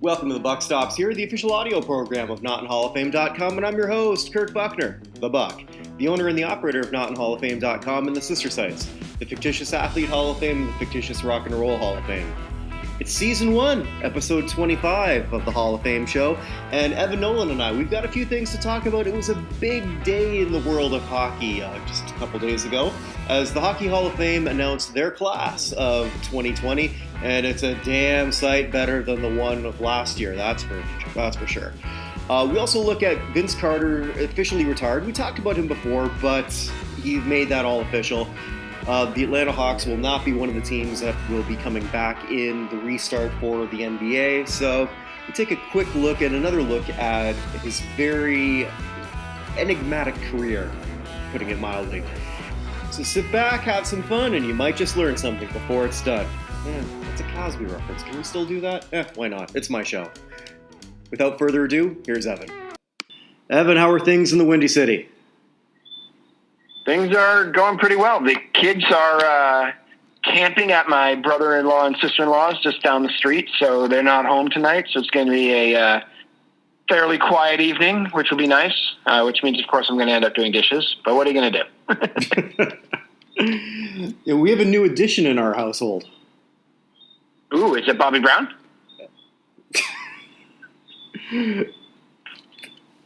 Welcome to the Buck Stops here, the official audio program of NotInHallOfFame.com, and I'm your host, Kirk Buchner, the Buck, the owner and the operator of NotInHallOfFame.com and the sister sites, the Fictitious Athlete Hall of Fame and the Fictitious Rock and Roll Hall of Fame. It's Season 1, Episode 25 of the Hall of Fame show, and Evan Nolan and I, we've got a few things to talk about. It was a big day in the world of hockey just a couple days ago, as the Hockey Hall of Fame announced their class of 2020, and it's a damn sight better than the one of last year, that's for sure. We also look at Vince Carter, officially retired. We talked about him before, but he made that all official. The Atlanta Hawks will not be one of the teams that will be coming back in the restart for the NBA. So we take a quick look and another look at his very enigmatic career, putting it mildly. So sit back, have some fun, and you might just learn something before it's done. It's a Cosby reference. Can we still do that? Why not? It's my show. Without further ado, here's Evan. Evan, how are things in the Windy City? Things are going pretty well. The kids are camping at my brother-in-law and sister-in-law's just down the street, so they're not home tonight. So it's going to be a fairly quiet evening, which will be nice, which means, of course, I'm going to end up doing dishes. But what are you going to do? Yeah, we have a new addition in our household. Ooh, is it Bobby Brown?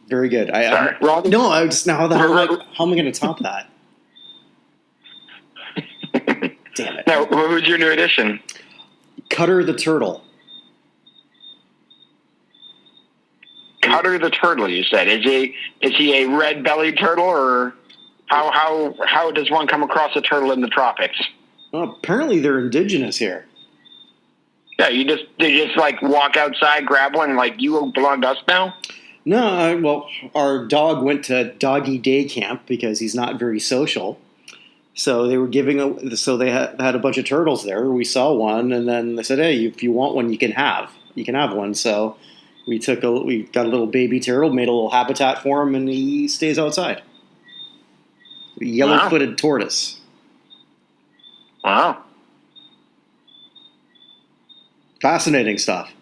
Very good. Sorry, how am I going to top that? Damn it. Now, who's your new addition? Cutter the Turtle. Cutter the Turtle, you said. Is he a red-bellied turtle, or how does one come across a turtle in the tropics? Well, apparently they're indigenous here. Yeah, they just like walk outside, grab one, and like, you belong to us now? No, well, our dog went to doggy day camp because he's not very social. So they were they had a bunch of turtles there. We saw one, and then they said, "Hey, if you want one, you can have one." So we got a little baby turtle, made a little habitat for him, and he stays outside. Yellow-footed tortoise. Wow. Fascinating stuff.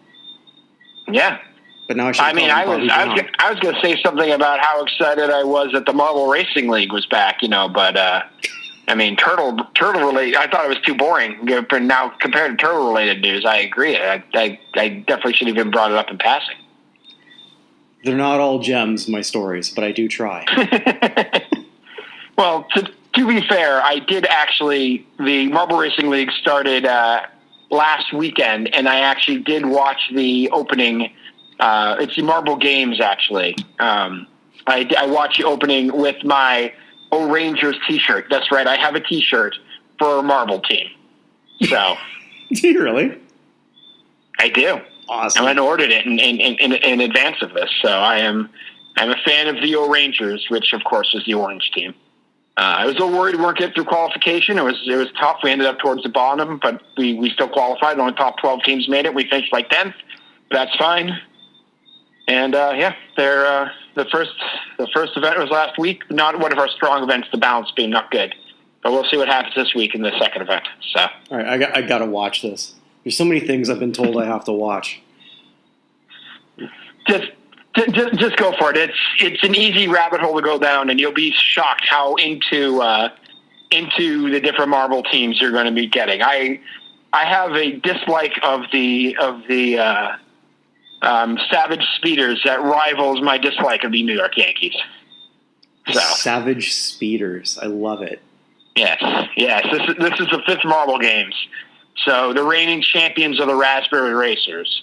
Yeah. But now I was going to say something about how excited I was that the Marble Racing League was back, but turtle related, I thought it was too boring. But now compared to turtle related news, I agree. I definitely should have even brought it up in passing. They're not all gems, my stories, but I do try. Well, to be fair, I did actually, the Marble Racing League started last weekend, and I actually did watch the opening. It's the Marble Games, actually. I watched the opening with my Rangers t-shirt. That's right. I have a t-shirt for a Marble team. So. Do you really? I do. Awesome. And I ordered it in advance of this. So I'm a fan of the Rangers, which, of course, is the orange team. I was a little worried we weren't getting through qualification. It was tough. We ended up towards the bottom, but we still qualified. Only top 12 teams made it. We finished like 10th. That's fine. And they're the first event was last week. Not one of our strong events. The balance being not good, but we'll see what happens this week in the second event. So, all right, I got to watch this. There's so many things I've been told I have to watch. Just go for it. It's an easy rabbit hole to go down, and you'll be shocked how into the different Marble teams you're going to be getting. I have a dislike of the Savage Speeders that rivals my dislike of the New York Yankees. So. Savage Speeders, I love it. Yes. This is the fifth Marble Games. So the reigning champions are the Raspberry Racers.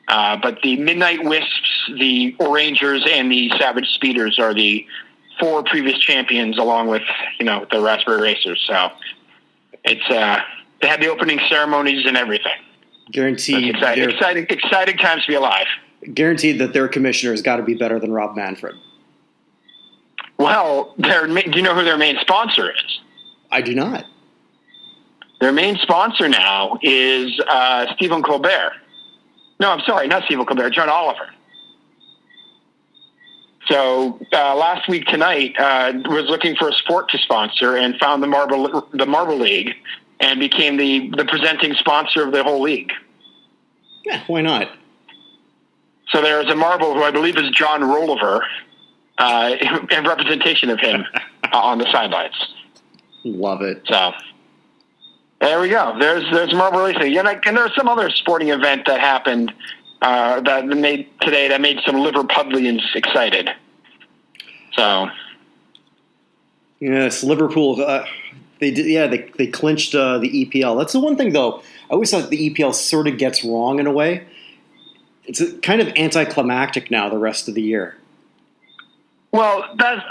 But the Midnight Wisps, the Rangers, and the Savage Speeders are the four previous champions, along with the Raspberry Racers. So it's they had the opening ceremonies and everything. Guaranteed. Exciting times to be alive. Guaranteed that their commissioner has got to be better than Rob Manfred. Well, do you know who their main sponsor is? I do not. Their main sponsor now is Stephen Colbert. No, I'm sorry, not Stephen Colbert, John Oliver. So last week tonight, was looking for a sport to sponsor and found the Marble League and became the presenting sponsor of the whole league. Yeah, why not? So there's a marble who I believe is John Rolliver, in representation of him on the sidelines. Love it. So there we go. There's marble racing. And there's some other sporting event that happened that made some Liverpudlians excited. So yes, Liverpool. They did. Yeah, they clinched the EPL. That's the one thing, though. I always thought the EPL sort of gets wrong in a way. It's kind of anticlimactic now the rest of the year. Well, that's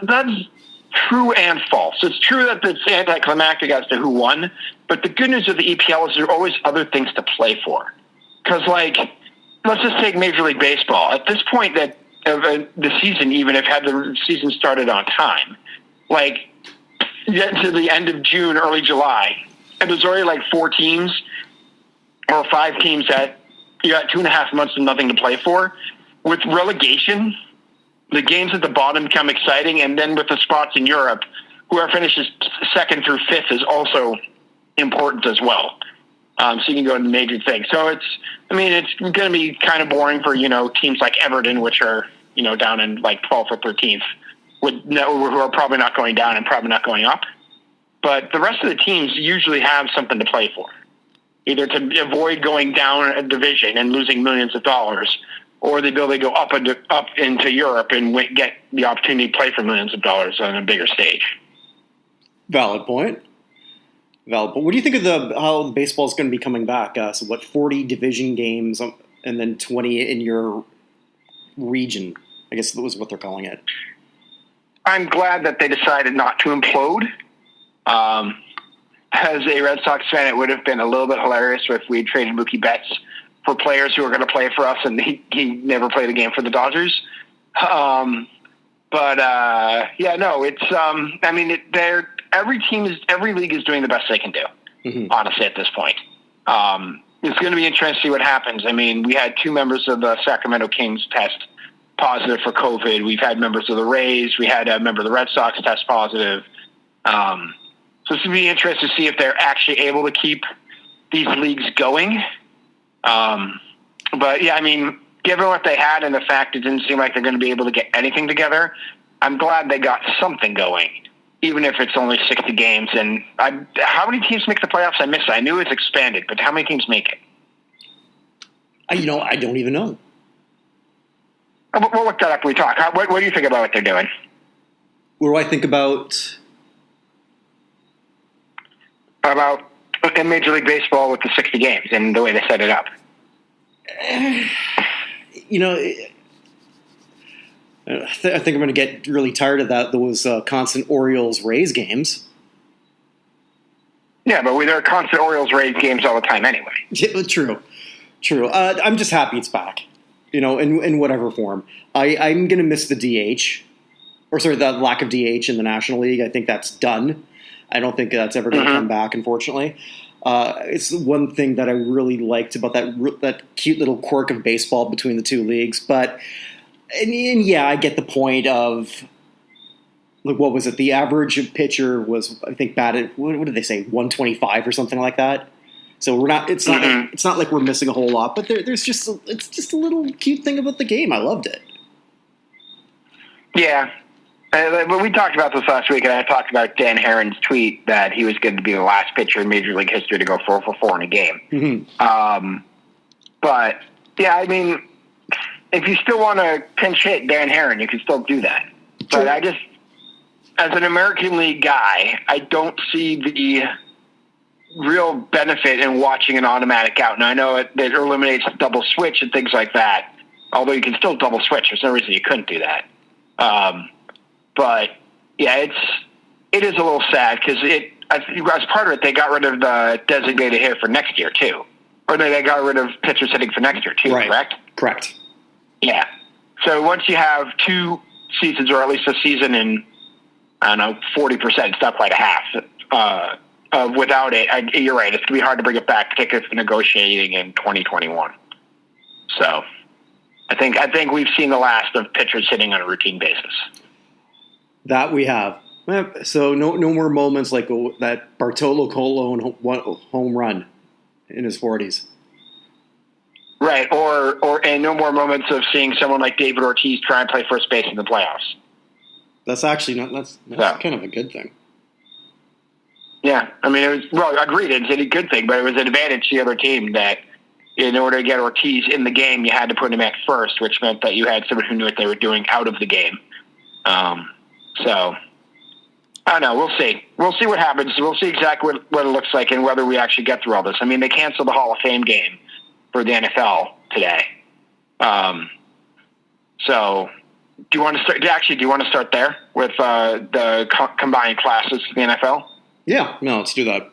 true and false. It's true that it's anticlimactic as to who won, but the good news of the EPL is there are always other things to play for. Because, let's just take Major League Baseball. At this point of the season, even if had the season started on time, get to the end of June, early July, and there's already 4 teams or 5 teams that you got 2.5 months of nothing to play for. With relegation, the games at the bottom become exciting, and then with the spots in Europe, whoever finishes 2nd through 5th is also important as well. So you can go into major things. So it's going to be kind of boring for, teams like Everton, which are, down in 12th or 13th, who are probably not going down and probably not going up. But the rest of the teams usually have something to play for, either to avoid going down a division and losing millions of dollars, or the ability to go up into Europe and get the opportunity to play for millions of dollars on a bigger stage. Valid point. What do you think of how baseball is going to be coming back? 40 division games and then 20 in your region? I guess that was what they're calling it. I'm glad that they decided not to implode. As a Red Sox fan, it would have been a little bit hilarious if we had traded Mookie Betts for players who were going to play for us, and he never played a game for the Dodgers. Every league is doing the best they can do, honestly, at this point. It's going to be interesting to see what happens. We had 2 members of the Sacramento Kings test positive for COVID. We've had members of the Rays. We had a member of the Red Sox test positive. So it's going to be interesting to see if they're actually able to keep these leagues going. Given what they had and the fact it didn't seem like they're going to be able to get anything together, I'm glad they got something going, even if it's only 60 games. And how many teams make the playoffs? I missed it. I knew it's expanded, but how many teams make it? I don't even know. We'll look that up when we talk. What do you think about what they're doing? What do I think about in Major League Baseball with the 60 games and the way they set it up? I think I'm going to get really tired of those constant Orioles-Rays games. Yeah, but there are constant Orioles-Rays games all the time anyway. Yeah, true. I'm just happy it's back, in whatever form. I'm going to miss the DH, the lack of DH in the National League. I think that's done. I don't think that's ever going to come back, unfortunately. It's one thing that I really liked about that cute little quirk of baseball between the 2 leagues. But, and yeah, I get the point of, what was it? The average pitcher was, I think, batted, what did they say, 125 or something like that? So it's not like we're missing a whole lot, but it's just a little cute thing about the game. I loved it. Yeah. But we talked about this last week, and I talked about Dan Herron's tweet that he was going to be the last pitcher in Major League history to go 4 for 4 in a game. Mm-hmm. But, yeah, if you still want to pinch hit Dan Herron, you can still do that. But I just, as an American League guy, I don't see the real benefit in watching an automatic out. Now, I know it eliminates double switch and things like that, although you can still double switch. There's no reason you couldn't do that. But yeah, it is a little sad because as part of it, they got rid of the designated hitter for next year too, or they got rid of pitchers hitting for next year too. Right. Correct. Correct. Yeah. So once you have 2 seasons, or at least a season in, 40%, it's not quite a half. Without it, you're right. It's gonna be hard to bring it back, particularly for negotiating in 2021. So I think we've seen the last of pitchers hitting on a routine basis. That we have. So no more moments like that Bartolo Colon home run in his 40s. Right, and no more moments of seeing someone like David Ortiz try and play first base in the playoffs. That's actually not. That's kind of a good thing. Yeah, I mean, agreed. It's a good thing, but it was an advantage to the other team that in order to get Ortiz in the game, you had to put him at first, which meant that you had someone who knew what they were doing out of the game. So, I don't know. We'll see. We'll see what happens. We'll see exactly what it looks like and whether we actually get through all this. I mean, they canceled the Hall of Fame game for the NFL today. So, do you want to start? Actually, do you want to start there with the combined classes for the NFL? Yeah, no, let's do that.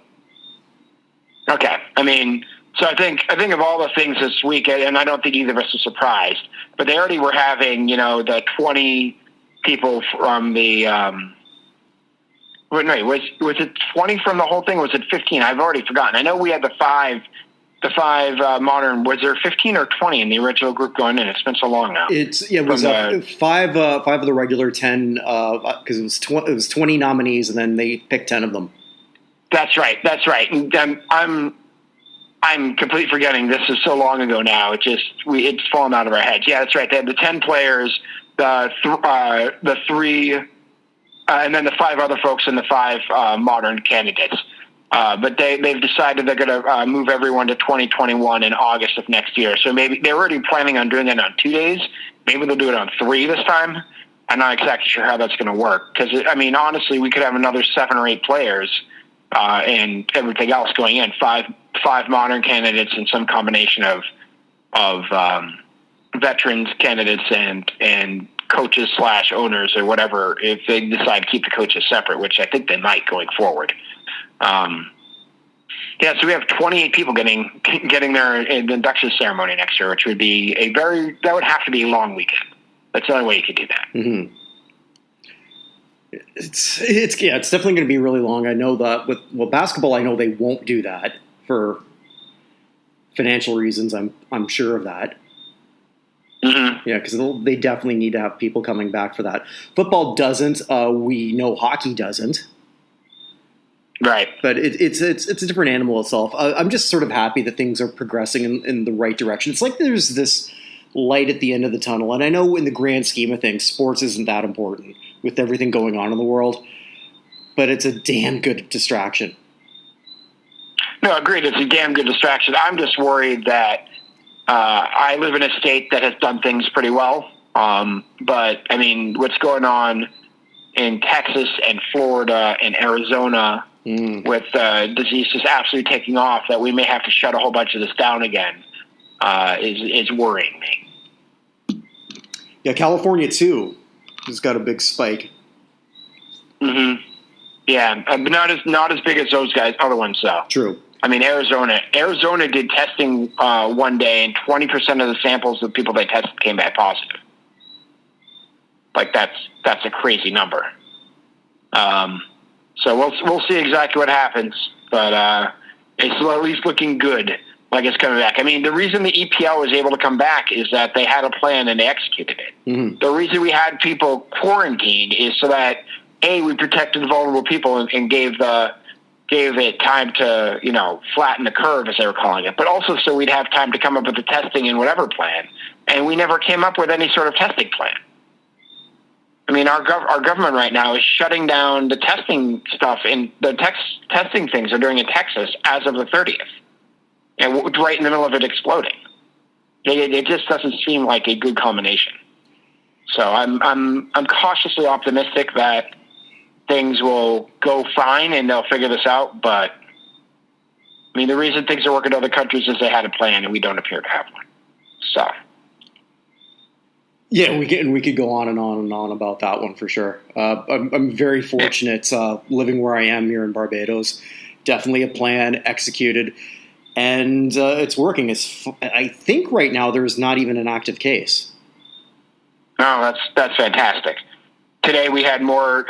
Okay. I mean, so I think of all the things this week, and I don't think either of us are surprised, but they already were having, the 20 people from the was it 20 from the whole thing? Or was it 15? I've already forgotten. I know we had the five modern. Was there 15 or 20 in the original group going in? It's been so long now. It was five of the regular 10 because it was 20 nominees, and then they picked 10 of them. That's right. And I'm completely forgetting. This is so long ago now. It's fallen out of our heads. Yeah, that's right. They had the 10 players, the three, and then the 5 other folks and the 5 modern candidates. But they've decided they're going to move everyone to 2021 in August of next year. So maybe they're already planning on doing it on 2 days. Maybe they'll do it on 3 this time. I'm not exactly sure how that's going to work. Because, honestly, we could have another 7 or 8 players and everything else going in. Five modern candidates and some combination of veterans candidates and coaches / owners or whatever, if they decide to keep the coaches separate, which I think they might going forward. So we have 28 people getting their induction ceremony next year, which would be that would have to be a long weekend. That's the only way you could do that. Mm-hmm. It's definitely going to be really long. I know that with basketball, I know they won't do that for financial reasons. I'm sure of that. Mm-hmm. Yeah, because they definitely need to have people coming back for that. Football doesn't. We know hockey doesn't. Right, but it's a different animal itself. I'm just sort of happy that things are progressing in the right direction. It's like there's this light at the end of the tunnel, and I know in the grand scheme of things, sports isn't that important with everything going on in the world, but it's a damn good distraction. No, agreed. It's a damn good distraction. I'm just worried that I live in a state that has done things pretty well, but I mean, what's going on in Texas and Florida and Arizona with disease just absolutely taking off, that we may have to shut a whole bunch of this down again, is worrying me. Yeah, California too has got a big spike. Mm-hmm. Yeah, but not as big as those other ones though. True. I mean, Arizona did testing one day, and 20% of the samples of people they tested came back positive. Like that's a crazy number. So we'll see exactly what happens, but it's at least looking good, like it's coming back. I mean, the reason the EPL was able to come back is that they had a plan and they executed it. Mm-hmm. The reason we had people quarantined is so that we protected vulnerable people and gave it time to flatten the curve, as they were calling it, but also so we'd have time to come up with the testing and whatever plan. And we never came up with any sort of testing plan. I mean, our government right now is shutting down the testing stuff, and the testing things are doing in Texas as of the 30th, and right in the middle of it exploding. It just doesn't seem like a good combination. So I'm cautiously optimistic that things will go fine and they'll figure this out. But I mean, the reason things are working in other countries is they had a plan, and we don't appear to have one. So. Yeah, we could go on and on and on about that one for sure. I'm very fortunate living where I am here in Barbados. Definitely a plan executed, and it's working. I think right now there's not even an active case. Oh, that's fantastic. Today we had more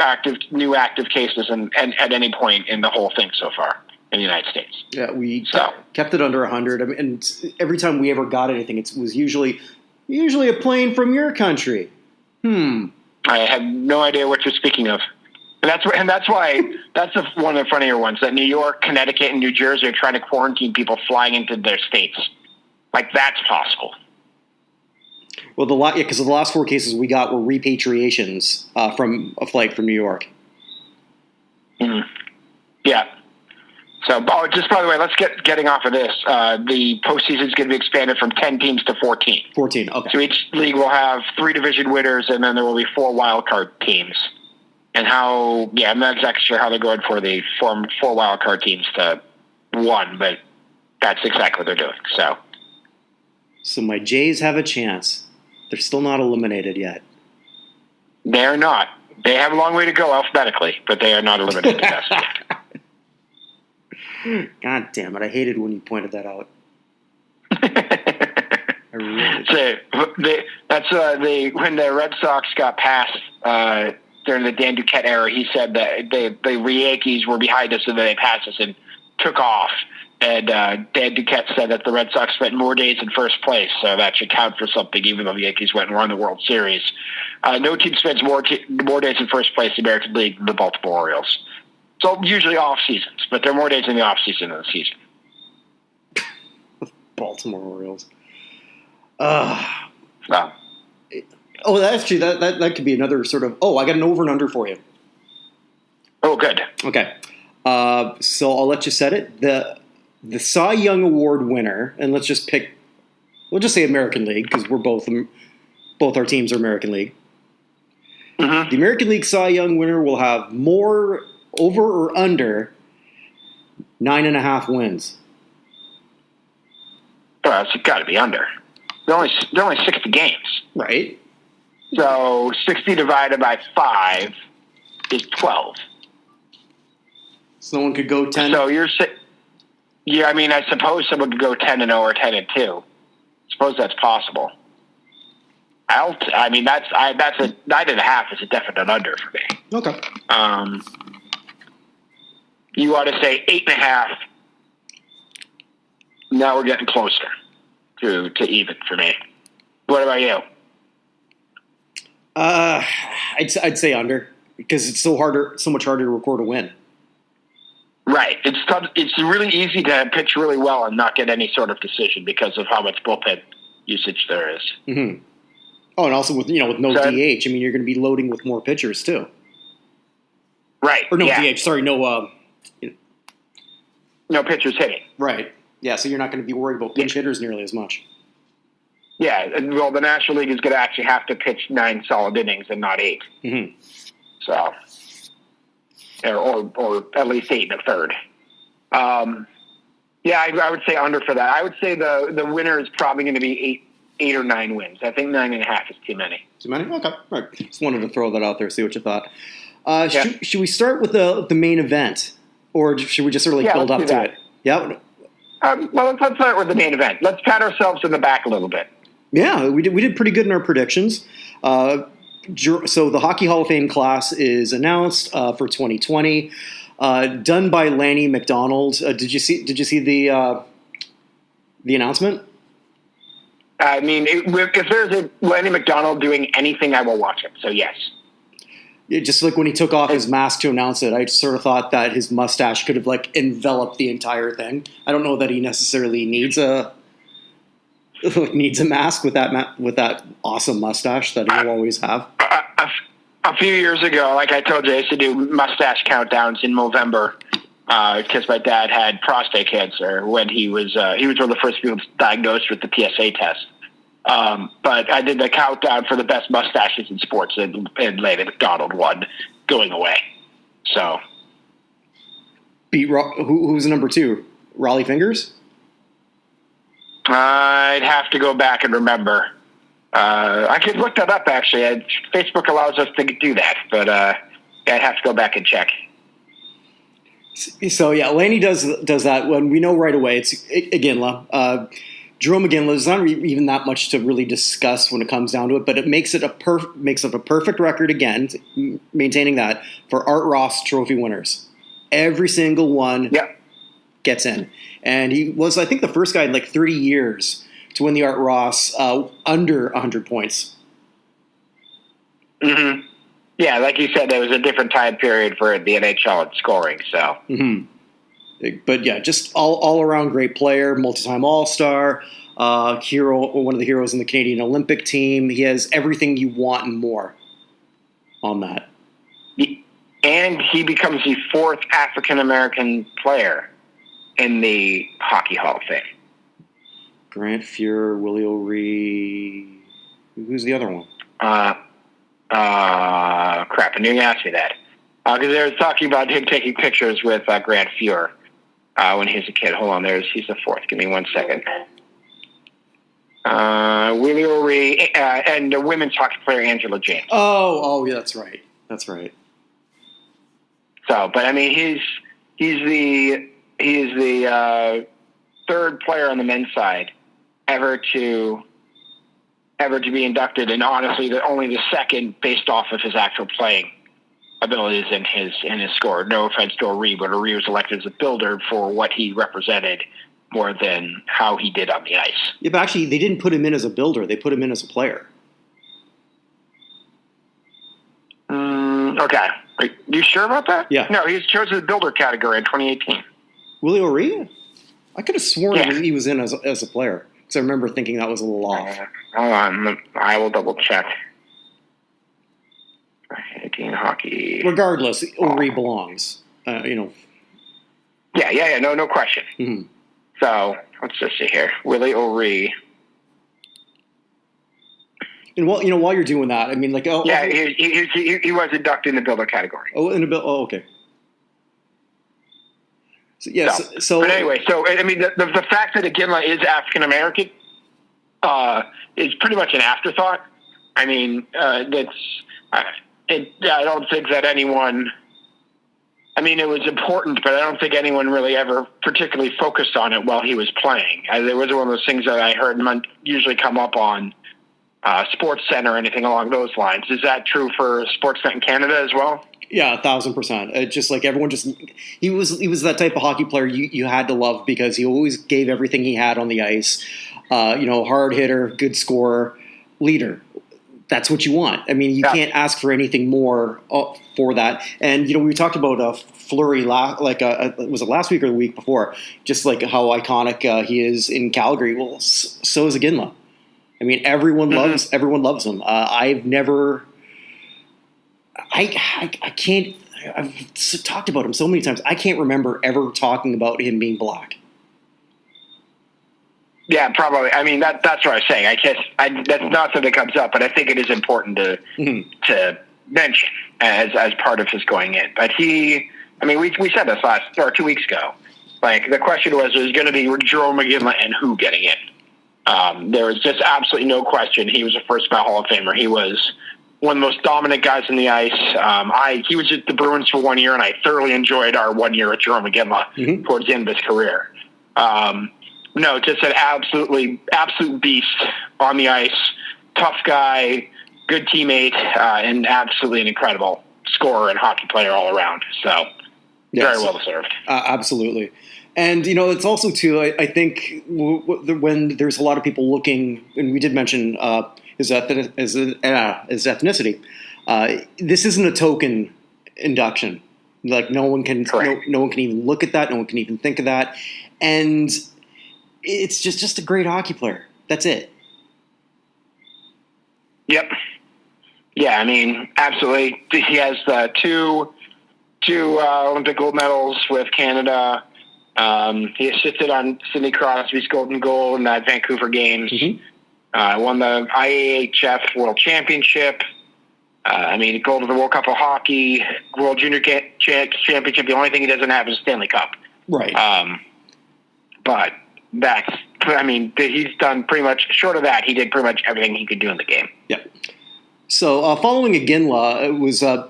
new active cases than at any point in the whole thing so far in the United States. Yeah, we kept it under 100. I mean, and every time we ever got anything, it was usually a plane from your country. I have no idea what you're speaking of. And that's why that's one of the funnier ones, that New York, Connecticut, and New Jersey are trying to quarantine people flying into their states. Like, that's possible. Well, because the last 4 cases we got were repatriations from a flight from New York. Mm-hmm. Yeah. So, just by the way, let's getting off of this. The postseason is going to be expanded from 10 teams to 14. 14, okay. So each league will have 3 division winners, and then there will be 4 wild card teams. And I'm not exactly sure how they're going for the 4 wild card teams to 1, but that's exactly what they're doing. So my Jays have a chance. They're still not eliminated yet. They're not. They have a long way to go alphabetically, but they are not eliminated. God damn it! I hated when you pointed that out. I really did. When the Red Sox got passed during the Dan Duquette era, he said that the Yankees were behind us and then they passed us and took off. And Dan Duquette said that the Red Sox spent more days in first place, so that should count for something, even though the Yankees went and won the World Series. No team spends more days in first place in the American League than the Baltimore Orioles. So usually off seasons, but there are more days in the off season than the season. Baltimore Orioles. So. Oh, actually, that could be another sort of. Oh, I got an over and under for you. Oh, good. Okay, so I'll let you set it. The Cy Young Award winner, and let's just pick. We'll just say American League because we're both our teams are American League. Mm-hmm. The American League Cy Young winner will have more over or under 9.5 wins. Well, it's got to be under. They're only 60 games, right? So 60 divided by 5 is 12. Someone could go 10. So yeah, I mean, I suppose someone could go 10-0 or 10-2. I suppose that's possible. That's a 9.5 is a definite under for me. Okay. You ought to say 8.5. Now we're getting closer to even for me. What about you? I'd say under because it's so much harder to record a win. Right. It's really easy to pitch really well and not get any sort of decision because of how much bullpen usage there is. Mm-hmm. Oh, and also with no DH, I mean, you're going to be loading with more pitchers too. Right. Or no DH. Sorry, no. No pitchers hitting. Right. Yeah. So you're not going to be worried about pinch hitters nearly as much. Yeah. Well, the National League is going to actually have to pitch 9 solid innings and not 8. Mm-hmm. So. Or at least 8 1/3. I would say under for that. I would say the winner is probably going to be 8 or 9 wins. I think 9.5 is too many. Too many? Okay. All right. Just wanted to throw that out there, see what you thought. Should we start with the main event, or should we just sort of build up to it? Yeah. Well, let's start with the main event. Let's pat ourselves in the back a little bit. Yeah, we did pretty good in our predictions. So the Hockey Hall of Fame class is announced for 2020, done by Lanny McDonald. Did you see the announcement? I mean, if there's a Lanny McDonald doing anything, I will watch it. So yes. Yeah, just like when he took off his mask to announce it, I just sort of thought that his mustache could have enveloped the entire thing. I don't know that he necessarily needs a mask with that awesome mustache that he'll always have. A few years ago, like I told you, I used to do mustache countdowns in November because my dad had prostate cancer when he was one of the first people diagnosed with the PSA test. But I did the countdown for the best mustaches in sports, and Lanny McDonald won, going away. So, beat who's number 2? Raleigh Fingers? I'd have to go back and remember. I could look that up, actually. Facebook allows us to do that, but I'd have to go back and check. So, yeah, Lanny does that when we know right away. It's Iginla. Jerome Iginla. There's not even that much to really discuss when it comes down to it, but it makes it a perfect record again, maintaining that for Art Ross Trophy winners. Every single one gets in. And he was, I think, the first guy in 30 years to win the Art Ross under 100 points. Mm-hmm. Yeah, like you said, there was a different time period for the NHL in scoring. So, But yeah, just all around great player, multi-time All-Star. hero, one of the heroes in the Canadian Olympic team. He has everything you want and more on that. And he becomes the 4th African-American player in the Hockey Hall of Fame. Grant Fuhr, Willie O'Ree. Who's the other one? Crap, I knew you asked me that. Because they were talking about him taking pictures with Grant Fuhr when he was a kid. Hold on, he's the 4th. Give me 1 second. Willie O'Ree and the women's hockey player Angela James. Oh, yeah, that's right. That's right. So, but I mean, he's the 3rd player on the men's side ever to be inducted, and honestly, only the 2nd based off of his actual playing abilities and his score. No offense to O'Ree, but O'Ree was elected as a builder for what he represented more than how he did on the ice. Yeah, but actually, they didn't put him in as a builder. They put him in as a player. Okay. Are you sure about that? Yeah. No, he was chosen as the builder category in 2018. Willie O'Ree? I could have sworn he was in as a player, because I remember thinking that was a little off. Hold on. I will double check. 18 hockey. Regardless, O'Ree belongs. Yeah. No question. Mm-hmm. So let's just see here. Willie O'Ree. And while you're doing that, I mean, like, he was inducted in the builder category. Oh, okay. So, yes. So, but anyway, I mean, the fact that Iginla is African American is pretty much an afterthought. I mean, I don't think that anyone. I mean, it was important, but I don't think anyone really ever particularly focused on it while he was playing. It was one of those things that I heard usually come up on Sports Center or anything along those lines. Is that true for Sportsnet in Canada as well? Yeah, 1,000%. Just like everyone, he was that type of hockey player you had to love, because he always gave everything he had on the ice. Hard hitter, good scorer, leader. That's what you want. I mean, you can't ask for anything more for that. And we talked about Fleury, was it last week or the week before? Just like how iconic he is in Calgary. Well, so is Iginla. I mean, everyone loves him. I've talked about him so many times. I can't remember ever talking about him being black. Yeah, probably. I mean, that's what I was saying. That's not something that comes up, but I think it is important to mention as part of his going in. But we said this 2 weeks ago. Like, the question was going to be Jerome Iginla and who getting in. There was just absolutely no question. He was a first ballot Hall of Famer. He was one of the most dominant guys in the ice. He was at the Bruins for 1 year, and I thoroughly enjoyed our 1 year at Jerome Iginla towards the end of his career. No, just an absolute beast on the ice, tough guy, good teammate, and absolutely an incredible scorer and hockey player all around. So very well deserved. Absolutely. And, it's also, too, I think when there's a lot of people looking, and we did mention his ethnicity, this isn't a token induction. Like, no one can even look at that. No one can even think of that. And it's just a great hockey player. That's it. Yep. Yeah, I mean, absolutely. He has two Olympic gold medals with Canada. He assisted on Sidney Crosby's golden goal in that Vancouver games. Won the IAHF World Championship. Gold of the World Cup of Hockey, World Junior Championship. The only thing he doesn't have is a Stanley Cup. Right. But he's done pretty much, short of that, he did pretty much everything he could do in the game. Yeah. So following Iginla, it was, I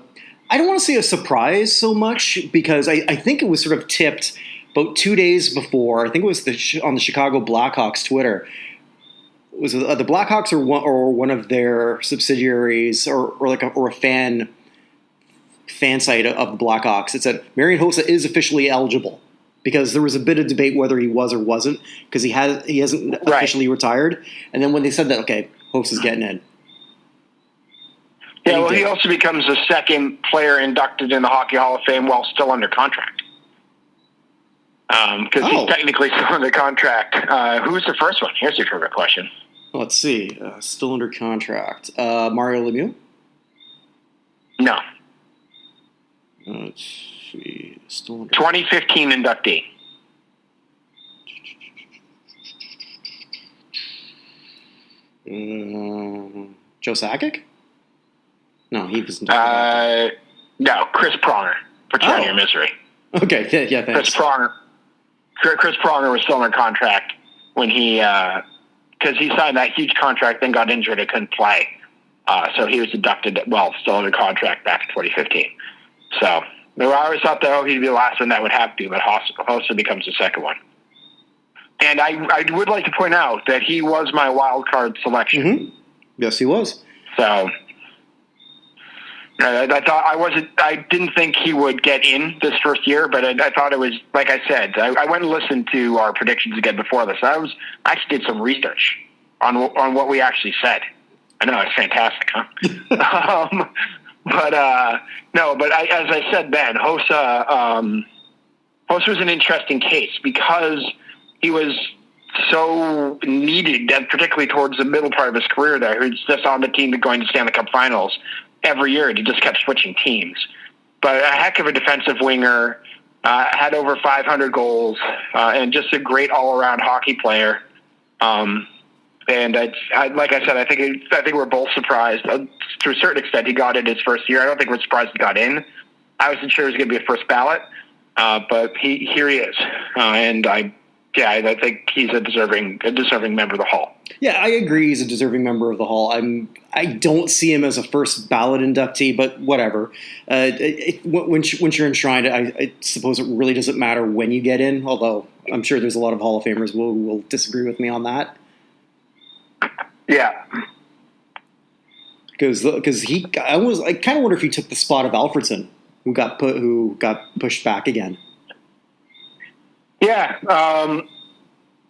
don't want to say a surprise so much, because I think it was sort of tipped about 2 days before. I think it was on the Chicago Blackhawks Twitter. It was the Blackhawks or one of their subsidiaries or a fan site of the Blackhawks. It said Marian Hossa is officially eligible, because there was a bit of debate whether he was or wasn't, because he hasn't officially retired. And then when they said that, okay, Hossa's getting in. Yeah, well, he also becomes the second player inducted in the Hockey Hall of Fame while still under contract. because he's technically still under contract. Who's the first one? Here's your favorite question. Let's see. Still under contract. Mario Lemieux? No. Let's see. Still under 2015 inductee. Joe Sakic? No, he was no, Chris Pronger. Put you out of your misery. Okay, yeah, thanks. Chris Pronger was still under contract when he, because he signed that huge contract, then got injured and couldn't play. So he was inducted, still under contract back in 2015. So I always thought that he'd be the last one that would have to, but Hossa becomes the second one. And I would like to point out that he was my wild card selection. Mm-hmm. Yes, he was. So I didn't think he would get in this first year, but I thought it was, like I said, I went and listened to our predictions again before this. I actually did some research on what we actually said. I know, it's fantastic, huh? But as I said then, Hossa was an interesting case because he was so needed, particularly towards the middle part of his career there. He was just on the team going to Stanley Cup finals every year, and he just kept switching teams. But a heck of a defensive winger, had over 500 goals, and just a great all-around hockey player. And like I said, I think we're both surprised. To a certain extent, he got in his first year. I don't think we're surprised he got in. I wasn't sure he was going to be a first ballot, but here he is, and I think he's a deserving member of the Hall. Yeah, I agree. He's a deserving member of the Hall. I don't see him as a first ballot inductee, but whatever. Once you're enshrined, I suppose it really doesn't matter when you get in. Although I'm sure there's a lot of Hall of Famers who will disagree with me on that. Yeah, because I kind of wonder if he took the spot of Alfredson, who got pushed back again. Yeah,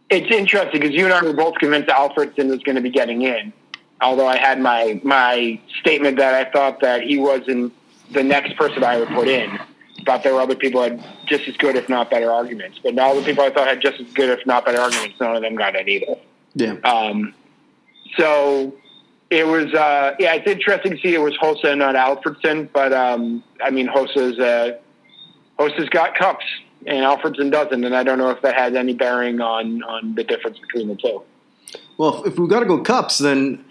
it's interesting because you and I were both convinced Alfredson was going to be getting in. Although I had my statement that I thought that he wasn't the next person I would put in. Thought there were other people who had just as good, if not better, arguments. But all the people I thought had just as good, if not better, arguments, none of them got in either. Yeah. So it was, it's interesting to see it was Hossa and not Alfredson. But Hossa's got cups and Alfredson doesn't, and I don't know if that has any bearing on the difference between the two. Well, if we've got to go cups, then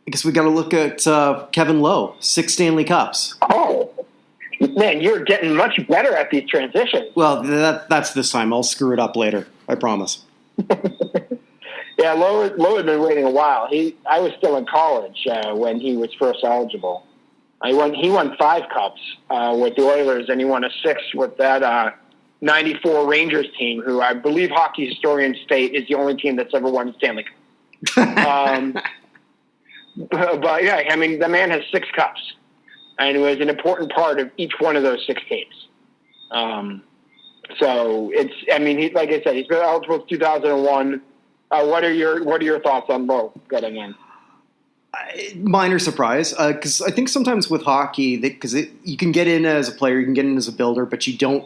I guess we got to look at Kevin Lowe, 6 Stanley Cups. Oh, man, you're getting much better at these transitions. Well, that's this time. I'll screw it up later. I promise. Yeah, Lowe had been waiting a while. I was still in college when he was first eligible. He won 5 cups with the Oilers, and he won a 6th with that 94 Rangers team, who I believe hockey historians state is the only team that's ever won Stanley Cup. But yeah, I mean, the man has 6 cups, and was an important part of each one of those 6 teams. So like I said, he's been eligible since 2001. What are your thoughts on Lowe getting in? Minor surprise, because I think sometimes with hockey, you can get in as a player, you can get in as a builder, but you don't.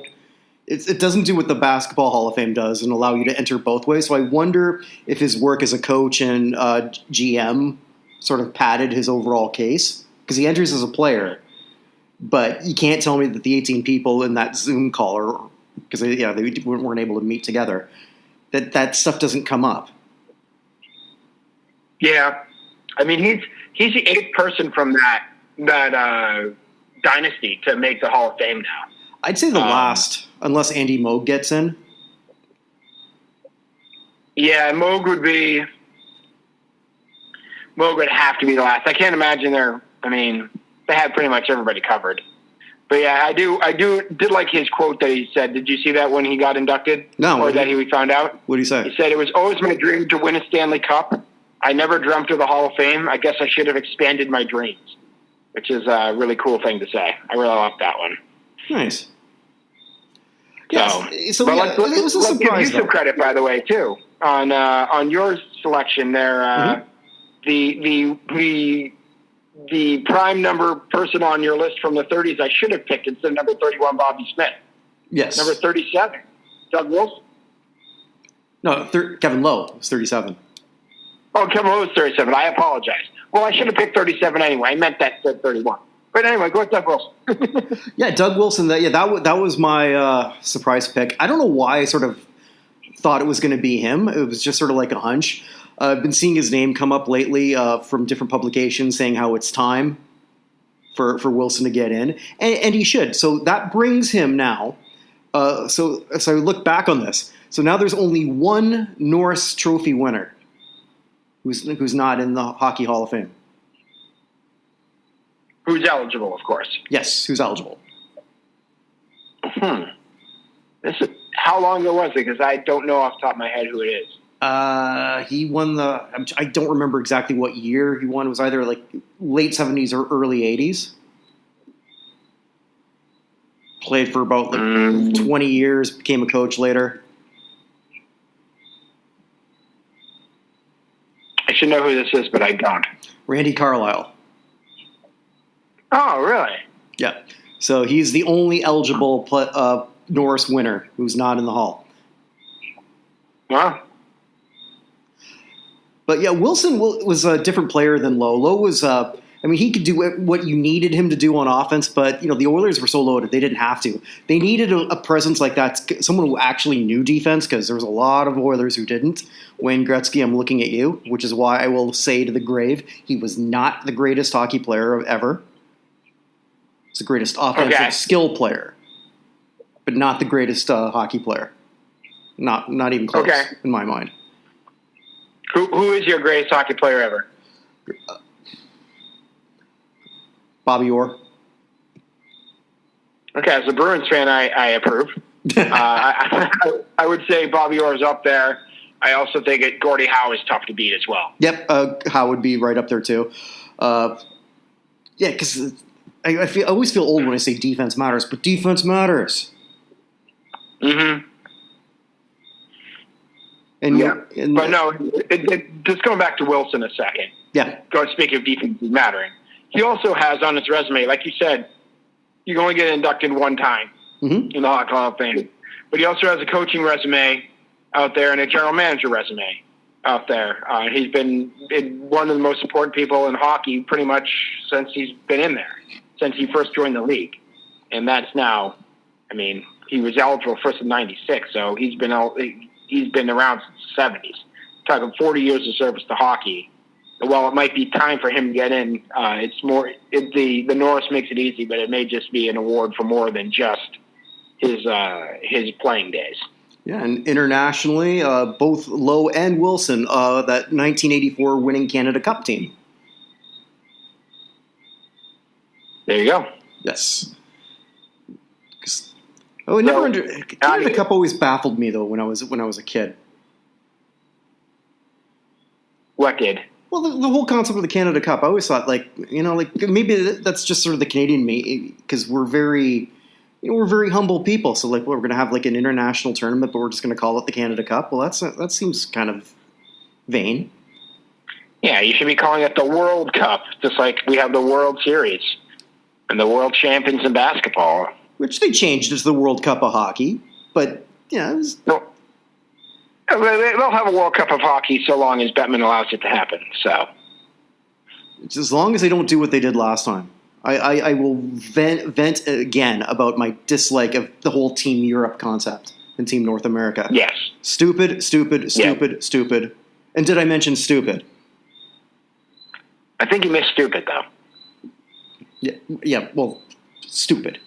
It doesn't do what the Basketball Hall of Fame does and allow you to enter both ways. So I wonder if his work as a coach and GM sort of padded his overall case, because he enters as a player, but you can't tell me that the 18 people in that Zoom call, because they weren't able to meet together, that stuff doesn't come up. Yeah. I mean, he's the 8th person from that dynasty to make the Hall of Fame now. I'd say the last, unless Andy Moog gets in. Yeah, Moog would have to be the last. I can't imagine they have pretty much everybody covered. But yeah, I did like his quote that he said. Did you see that when he got inducted? No. Or that he found out? What did he say? He said, "It was always my dream to win a Stanley Cup. I never dreamt of the Hall of Fame. I guess I should have expanded my dreams," which is a really cool thing to say. I really like that one. Nice. Let's give you some credit, by the way, too, on your selection there. The prime number person on your list from the 30s I should have picked instead of number 31, Bobby Smith. Yes. Number 37, Doug Wilson. No, Kevin Lowe was 37. Oh, Kevin Lowe was 37. I apologize. Well, I should have picked 37 anyway. I meant that said 31. But anyway, go with Doug Wilson. Yeah, Doug Wilson. That was my surprise pick. I don't know why I sort of thought it was going to be him. It was just sort of like a hunch. I've been seeing his name come up lately from different publications saying how it's time for Wilson to get in, and he should. So that brings him now. So I look back on this. So now there's only one Norris Trophy winner who's not in the Hockey Hall of Fame. Who's eligible, of course. Yes, who's eligible. How long ago was it? Because I don't know off the top of my head who it is. He won I don't remember exactly what year he won. It was either like late 70s or early 80s. Played for about 20 years, became a coach later. I should know who this is, but I don't. Randy Carlyle. Oh, really? Yeah. So he's the only eligible Norris winner who's not in the Hall. Wow. But yeah, Wilson was a different player than Lowe. Lowe was, he could do what you needed him to do on offense, but the Oilers were so loaded they didn't have to. They needed a presence like that, someone who actually knew defense, because there was a lot of Oilers who didn't. Wayne Gretzky, I'm looking at you, which is why I will say to the grave, he was not the greatest hockey player ever. He's the greatest offensive skill player, but not the greatest hockey player. Not even close in my mind. Who is your greatest hockey player ever? Bobby Orr. Okay, as a Bruins fan, I approve. I would say Bobby Orr is up there. I also think Gordie Howe is tough to beat as well. Yep, Howe would be right up there too. Because I always feel old when I say defense matters, but defense matters. Mm-hmm. But no, just going back to Wilson a second. Yeah. Speaking of defense mattering, he also has on his resume, like you said, you can only get inducted one time in the Hockey Hall of Fame. But he also has a coaching resume out there and a general manager resume out there. He's been one of the most important people in hockey pretty much since he's been in there, since he first joined the league. And that's now, he was eligible first in 96, so he's been around since the 70s. Talking 40 years of service to hockey. While it might be time for him to get in, it's more the Norris makes it easy, but it may just be an award for more than just his playing days. Yeah, and internationally, both Lowe and Wilson, that 1984 winning Canada Cup team. There you go. Yes. Canada Cup always baffled me though when I was a kid. What did? Well, the whole concept of the Canada Cup, I always thought maybe that's just sort of the Canadian me, because we're very humble people. So we're going to have an international tournament, but we're just going to call it the Canada Cup. Well, that seems kind of vain. Yeah, you should be calling it the World Cup, just like we have the World Series and the World Champions in basketball. Which they changed as the World Cup of hockey, but No. They'll have a World Cup of hockey so long as Bettman allows it to happen. So, it's as long as they don't do what they did last time. I will vent again about my dislike of the whole Team Europe concept and Team North America. Yes. Stupid. And did I mention stupid? I think you missed stupid, though. Yeah. Well, stupid.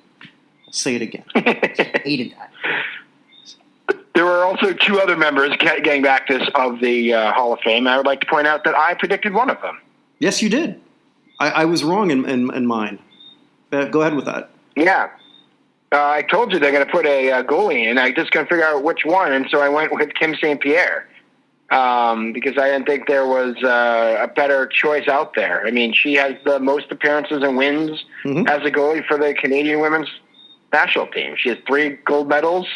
I'll say it again. I hated that. There were also two other members, getting back to this, of the Hall of Fame. I would like to point out that I predicted one of them. Yes, you did. I was wrong in mine. Go ahead with that. Yeah. I told you they're going to put a goalie in. I just couldn't figure out which one, and so I went with Kim St. Pierre because I didn't think there was a better choice out there. She has the most appearances and wins as a goalie for the Canadian women's national team. She has 3 gold medals.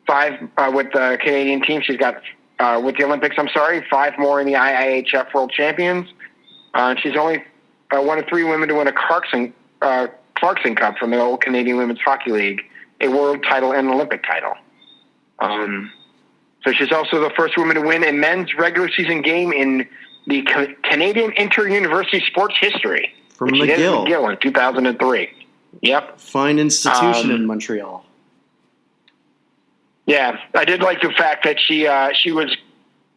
5 with the Canadian team. She's got, with the Olympics, 5 more in the IIHF World Champions. She's only one of 3 women to win a Clarkson Cup from the old Canadian Women's Hockey League a world title and an Olympic title. So she's also the first woman to win a men's regular season game in the Canadian inter-university sports history. From McGill. McGill in 2003. Yep. Fine institution in Montreal. Yeah, I did like the fact that she was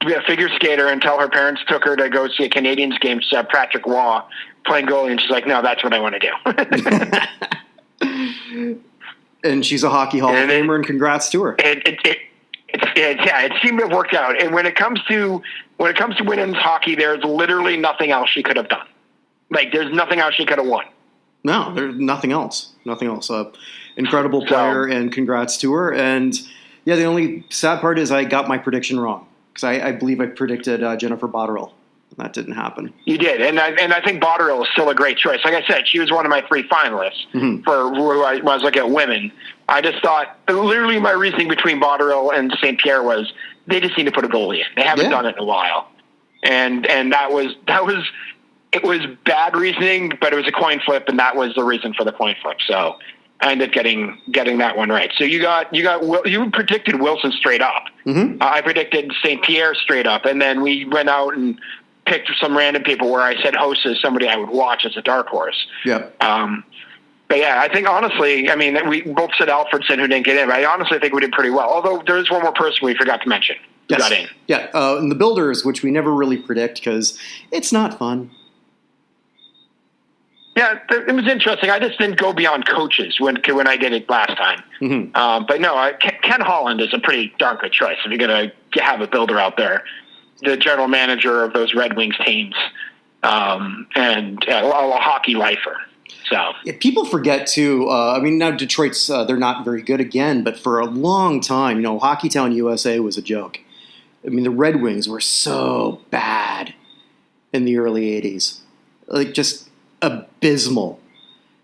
a figure skater until her parents took her to go see a Canadiens game. Patrick Waugh playing goalie, and she's like, "No, that's what I want to do." And she's a hockey Hall of Famer, and congrats to her. It seemed to have worked out. And when it comes to women's hockey, there's literally nothing else she could have done. Like, there's nothing else she could have won. No, there's nothing else. Nothing else. Incredible player, and congrats to her. And yeah, the only sad part is I got my prediction wrong, because I believe I predicted Jennifer Botterill. That didn't happen. You did, and I think Botterill is still a great choice. Like I said, she was one of my 3 finalists for when I was looking at women. I just thought, literally my reasoning between Botterill and St. Pierre was they just need to put a goalie in. They haven't done it in a while, and that was it was bad reasoning, but it was a coin flip, and that was the reason for the coin flip. So I ended up getting that one right. So you predicted Wilson straight up. I predicted St. Pierre straight up, and then we went out and picked some random people where I said Host is somebody I would watch as a dark horse. Yeah. But yeah, I think honestly, I mean, we both said Alfredson who didn't get in, but I honestly think we did pretty well. Although there is one more person we forgot to mention who got in. Yeah, and the Builders, which we never really predict because it's not fun. Yeah, it was interesting. I just didn't go beyond coaches when I did it last time. But no, Ken Holland is a pretty darn good choice if you're going to have a builder out there. The general manager of those Red Wings teams, and a hockey lifer. So people forget too. I mean, now Detroit's they're not very good again, but for a long time, Hockeytown USA was a joke. I mean, the Red Wings were so bad in the early '80s, like just abysmal.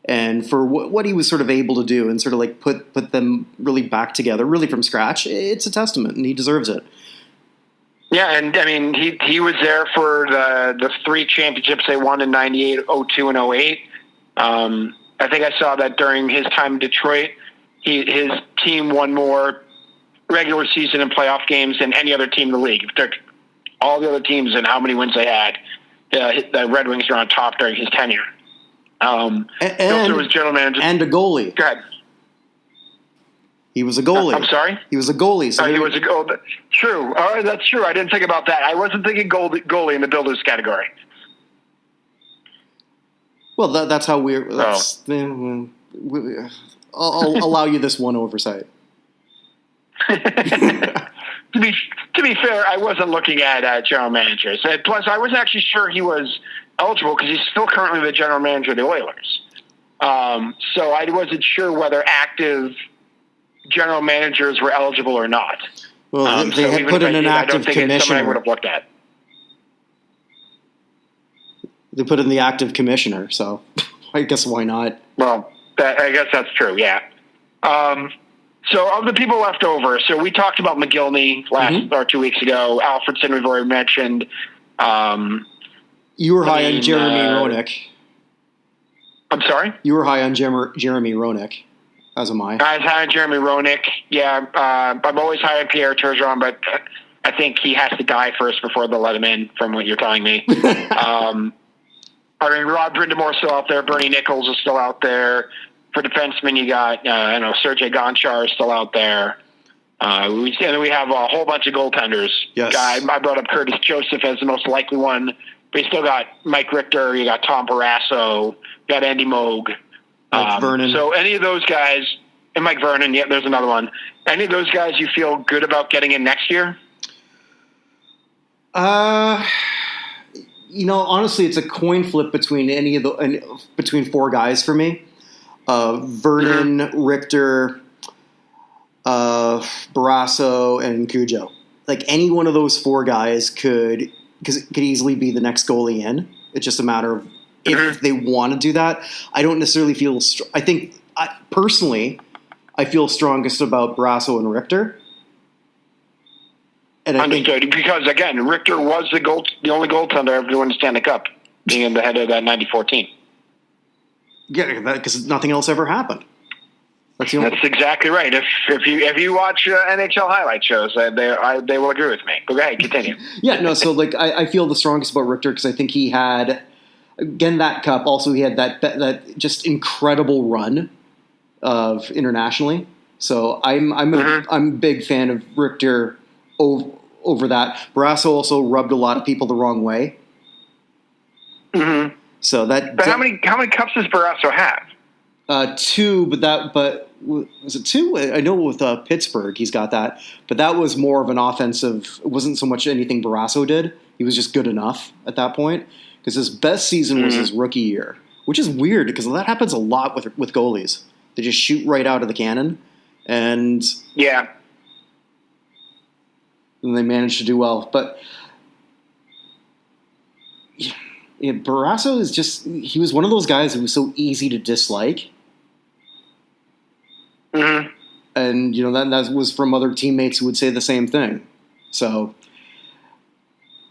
And for what he was sort of able to do and sort of like put them really back together, really from scratch, it's a testament, and he deserves it. Yeah, and I mean, he was there for the 3 championships they won in 98, 02, and 08. I think I saw that during his time in Detroit, his team won more regular season and playoff games than any other team in the league. If you took all the other teams and how many wins they had, the Red Wings were on top during his tenure. And also was general manager. And a goalie. Go ahead. He was a goalie. I'm sorry? He was a goalie. So he was a goalie. True. All right, that's true. I didn't think about that. I wasn't thinking goalie in the Builders category. Well, that's how I'll allow you this one oversight. To be fair, I wasn't looking at general managers. Plus, I was actually sure he was eligible because he's still currently the general manager of the Oilers. So I wasn't sure whether active general managers were eligible or not. Well, they had put in an active commissioner. It's something I would have looked at. They put in the active commissioner, so I guess why not? Well, I guess that's true, yeah. So of the people left over, so we talked about McGillney or 2 weeks ago. Alfredson we've already mentioned. You were high on Jeremy Roenick. I'm sorry? You were high on Jeremy Roenick, as am I. I was high on Jeremy Roenick. Yeah, I'm always high on Pierre Turgeon, but I think he has to die first before they'll let him in, from what you're telling me. I mean, Rod Brindamore's still out there. Bernie Nichols is still out there. For defensemen, you got, Sergei Gonchar is still out there. And we have a whole bunch of goaltenders. Yes. I brought up Curtis Joseph as the most likely one. But you still got Mike Richter. You got Tom Barrasso. You got Andy Moog. Mike Vernon. So any of those guys, and Mike Vernon, yeah, there's another one. Any of those guys you feel good about getting in next year? Honestly, it's a coin flip between between 4 guys for me. Vernon, Richter, Barrasso, and Cujo. Like, any one of those 4 guys could easily be the next goalie in. It's just a matter of if they want to do that. I don't necessarily feel. Personally, I feel strongest about Barrasso and Richter. And understood, because again, Richter was the only goaltender ever to win the Stanley Cup, being in the head of that 94 team. Yeah, because nothing else ever happened. That's exactly right. If you watch NHL highlight shows, they will agree with me. But go ahead, continue. Yeah, no. So I feel the strongest about Richter because I think he had again that cup. Also, he had that just incredible run of internationally. So I'm a big fan of Richter over that. Barrasso also rubbed a lot of people the wrong way. Mm-hmm. So But how many cups does Barrasso have? 2, but was it 2? I know with Pittsburgh he's got that, but that was more of an offensive. It wasn't so much anything Barrasso did. He was just good enough at that point because his best season was his rookie year, which is weird because that happens a lot with goalies. They just shoot right out of the cannon, and yeah, and they manage to do well. But yeah, Barrasso is he was one of those guys who was so easy to dislike. Mm-hmm. And, that was from other teammates who would say the same thing. So.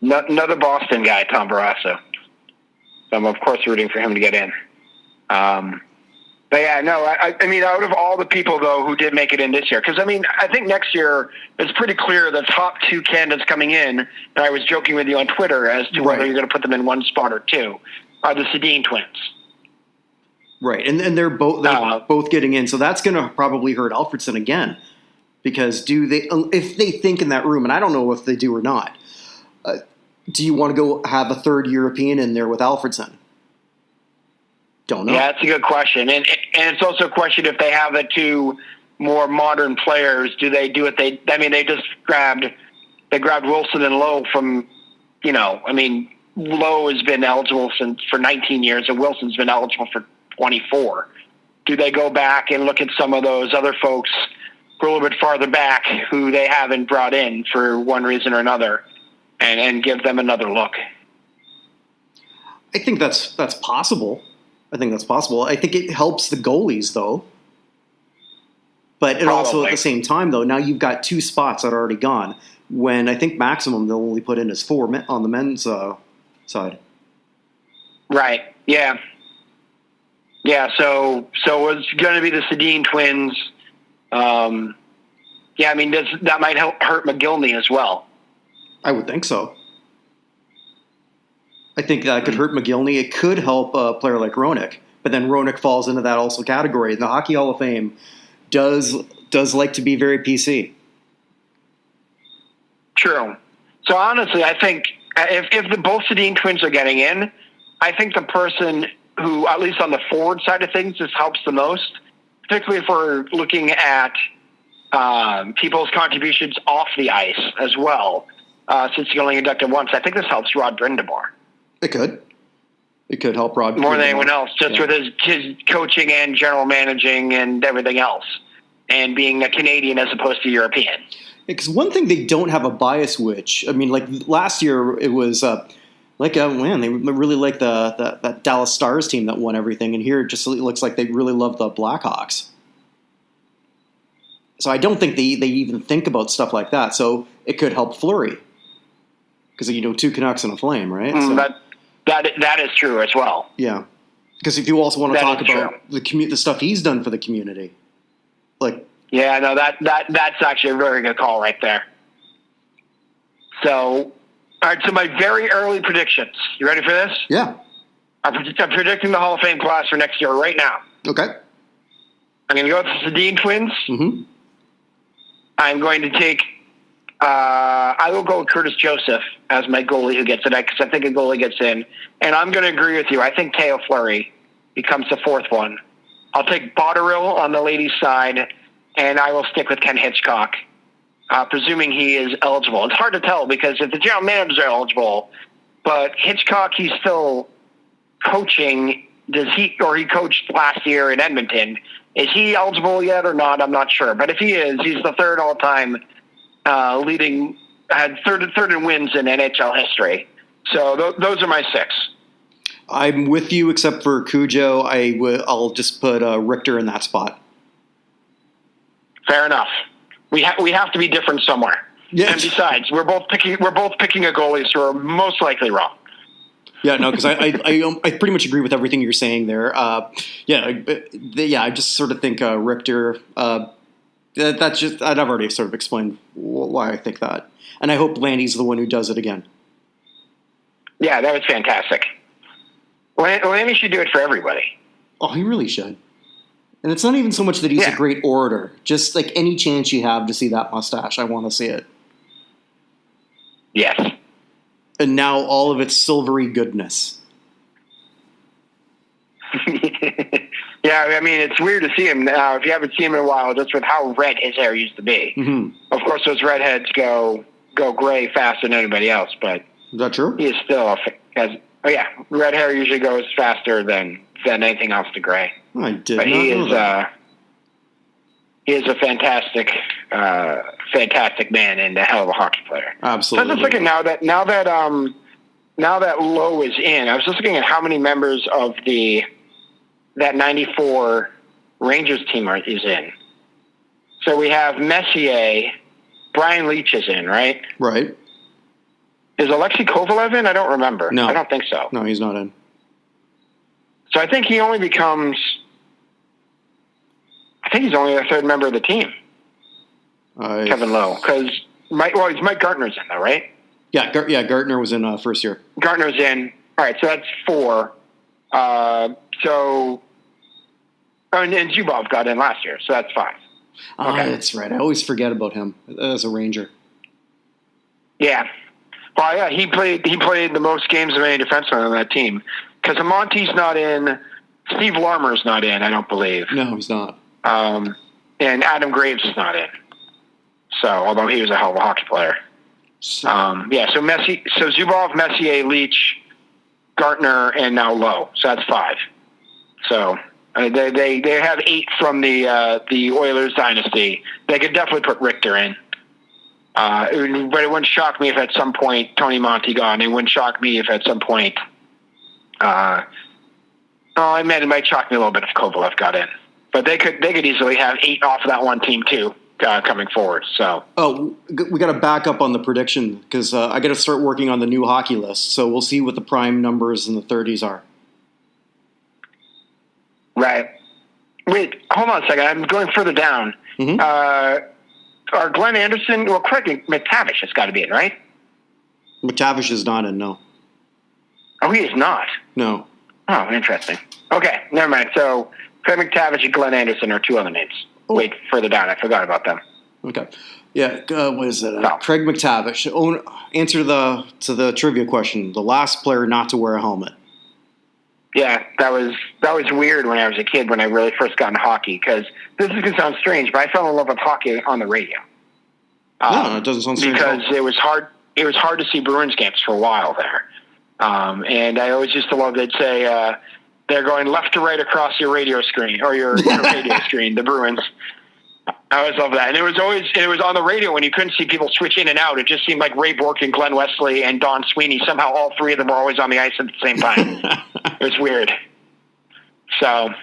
Another Boston guy, Tom Barrasso. So I'm, of course, rooting for him to get in. But, yeah, no, I mean, out of all the people, though, who did make it in this year, because, I mean, I think next year it's pretty clear the top 2 candidates coming in, and I was joking with you on Twitter as to whether you're going to put them in one spot or 2, are the Sedin twins. Right, and they're both getting in, so that's going to probably hurt Alfredsson again, because if they think in that room, and I don't know if they do or not, do you want to go have a third European in there with Alfredsson? Don't know. Yeah, that's a good question, and it's also a question if they have the 2 more modern players, do they do it? They just grabbed Wilson and Lowe from, Lowe has been eligible for 19 years, and Wilson's been eligible for 24. Do they go back and look at some of those other folks who are a little bit farther back who they haven't brought in for one reason or another and give them another look? I think that's possible. I think it helps the goalies, though. But also at the same time, though, now you've got 2 spots that are already gone, when I think maximum they'll only put in is 4 on the men's side. Right, yeah. Yeah, so it's going to be the Sedin twins. Yeah, I mean, that might hurt McGillney as well. I would think so. I think that could hurt McGillney. It could help a player like Roenick, but then Roenick falls into that also category. The Hockey Hall of Fame does like to be very PC. True. So honestly, I think if the both Sedin twins are getting in, I think the person who, at least on the forward side of things, this helps the most, particularly if we're looking at people's contributions off the ice as well, since you only inducted once. I think this helps Rod Brindamore. It could. It could help Rod more than anyone else, just with his coaching and general managing and everything else, and being a Canadian as opposed to European. Because one thing they don't have a bias, which, I mean, like last year it was they really like that Dallas Stars team that won everything, and here it just looks like they really love the Blackhawks. So I don't think they even think about stuff like that. So it could help Fleury. Because, 2 Canucks and a Flame, right? That is true as well. Yeah. Because if you also want to talk about the stuff he's done for the community. Yeah, no, that's actually a very good call right there. So, all right, so my very early predictions. You ready for this? Yeah. I'm predicting the Hall of Fame class for next year right now. Okay. I'm going to go with the Sedin twins. Mm-hmm. I'm going to take I will go with Curtis Joseph as my goalie who gets it, because I think a goalie gets in. And I'm going to agree with you. I think Teo Fleury becomes the 4th one. I'll take Botterill on the ladies' side, and I will stick with Ken Hitchcock, presuming he is eligible. It's hard to tell because if the general managers are eligible, but Hitchcock, he's still coaching. He coached last year in Edmonton. Is he eligible yet or not? I'm not sure. But if he is, he's the 3rd all-time had third in wins in NHL history. So those are my 6. I'm with you, except for Cujo. I'll just put Richter in that spot. Fair enough. We have to be different somewhere. Yeah. And besides, we're both picking a goalie, so we're most likely wrong. Yeah, no, because I pretty much agree with everything you're saying there. I just sort of think Richter. That's just I've already sort of explained why I think that, and I hope Landy's the one who does it again. Yeah, that was fantastic. Landy should do it for everybody. Oh, he really should. And it's not even so much that he's a great orator. Just like any chance you have to see that mustache, I want to see it. Yes. And now all of its silvery goodness. Yeah, I mean, it's weird to see him now. If you haven't seen him in a while, just with how red his hair used to be. Mm-hmm. Of course, those redheads go gray faster than anybody else, but is that true? He is still red hair usually goes faster than anything else to gray. I did but not know that. He is a fantastic man and a hell of a hockey player. Absolutely. So I was just looking now that Lowe is in, I was just looking at how many members of that 94 Rangers team is in. So we have Messier, Brian Leetch is in, right? Right. Is Alexei Kovalev in? I don't remember. No. I don't think so. No, he's not in. So I think he only becomes... I think he's only the third member of the team. Kevin Lowe. Because Mike Gartner's in, though, right? Yeah, Gartner was in first year. Gartner's in. All right, so that's 4. And Zubov got in last year, so that's 5. Okay. That's right. I always forget about him as a Ranger. Yeah. Well, yeah, he played the most games of any defenseman on that team. Because Amonte's not in. Steve Larmer's not in, I don't believe. No, he's not. And Adam Graves is not in. So, although he was a hell of a hockey player. So Zubov, Messier, Leetch, Gartner, and now Lowe. So that's 5. So they have 8 from the Oilers dynasty. They could definitely put Richter in. But it wouldn't shock me if at some point Tony Monty gone. It wouldn't shock me if at some point. It might shock me a little bit if Kovalev got in. But they could easily have 8 off of that one team too coming forward. So we got to back up on the prediction because I got to start working on the new hockey list. So we'll see what the prime numbers in the 30s are. Right. Wait, hold on a second. I'm going further down. Mm-hmm. Are Glenn Anderson? Well, Craig McTavish has got to be in, right? McTavish is not in. No. Oh, he is not. No. Oh, interesting. Okay, never mind. So Craig McTavish and Glenn Anderson are 2 other names. Oh. Wait, further down. I forgot about them. Okay. Yeah. What is it? Craig McTavish. Answer to the trivia question. The last player not to wear a helmet. Yeah, that was weird when I was a kid when I really first got into hockey because this is going to sound strange, but I fell in love with hockey on the radio. No, it doesn't sound strange because it was hard. It was hard to see Bruins games for a while there, and I always used to love. They'd say they're going left to right across your radio screen or your radio screen. The Bruins. I always love that, and it was on the radio when you couldn't see people switch in and out. It just seemed like Ray Bourque and Glenn Wesley and Don Sweeney. Somehow, all 3 of them were always on the ice at the same time. It was weird. So,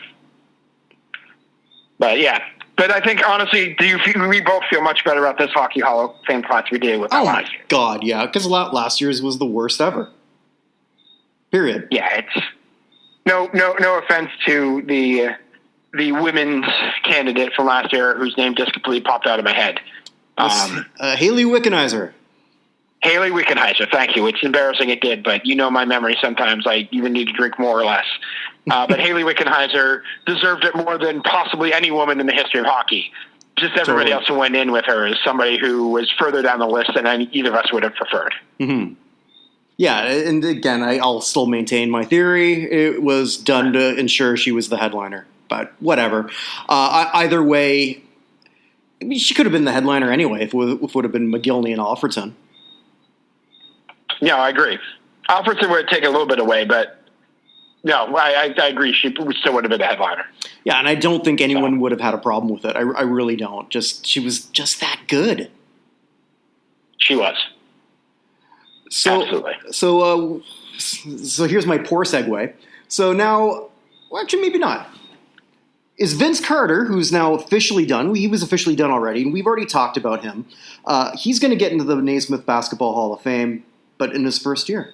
but yeah. But I think, honestly, we both feel much better about this Hockey Hall of Fame class we did with that last year. God, yeah. Because last year's was the worst ever. Period. Yeah, it's... No offense to the women's candidate from last year whose name just completely popped out of my head. Haley Wickenheiser. Haley Wickenheiser, thank you. It's embarrassing it did, but my memory sometimes. I even need to drink more or less. But Haley Wickenheiser deserved it more than possibly any woman in the history of hockey. Just everybody else who went in with her is somebody who was further down the list than either of us would have preferred. Mm-hmm. Yeah, and again, I'll still maintain my theory. It was done to ensure she was the headliner. But whatever. Either way, she could have been the headliner anyway if it would have been McGillney and Alfredson. Yeah, I agree. Alfredson would have taken a little bit away, but no, I agree. She still would have been the headliner. Yeah, and I don't think anyone would have had a problem with it. I really don't. She was just that good. She was. Absolutely. So here's my poor segue. So now, well, actually, maybe not. Is Vince Carter, who's now officially done, he was officially done already, and we've already talked about him. He's going to get into the Naismith Basketball Hall of Fame, but in his first year.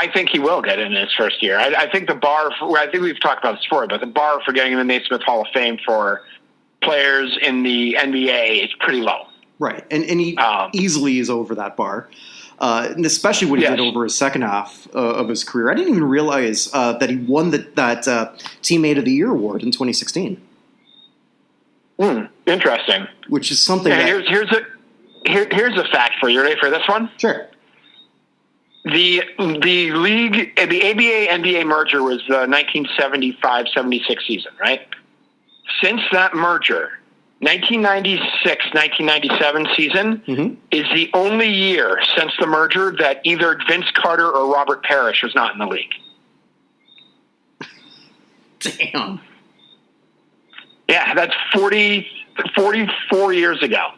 I think he will get in his first year. I think the bar, I think we've talked about this before, but the bar for getting in the Naismith Hall of Fame for players in the NBA is pretty low. Right, and he easily is over that bar, and especially when he did over his second half of his career. I didn't even realize that he won that Teammate of the Year award in 2016. Interesting. Which is something here's a fact for you. Ready for this one? Sure. The league, the ABA-NBA merger was the 1975-76 season, right? Since that merger, 1996-1997 season is the only year since the merger that either Vince Carter or Robert Parrish was not in the league. Damn. Yeah, that's 44 years ago.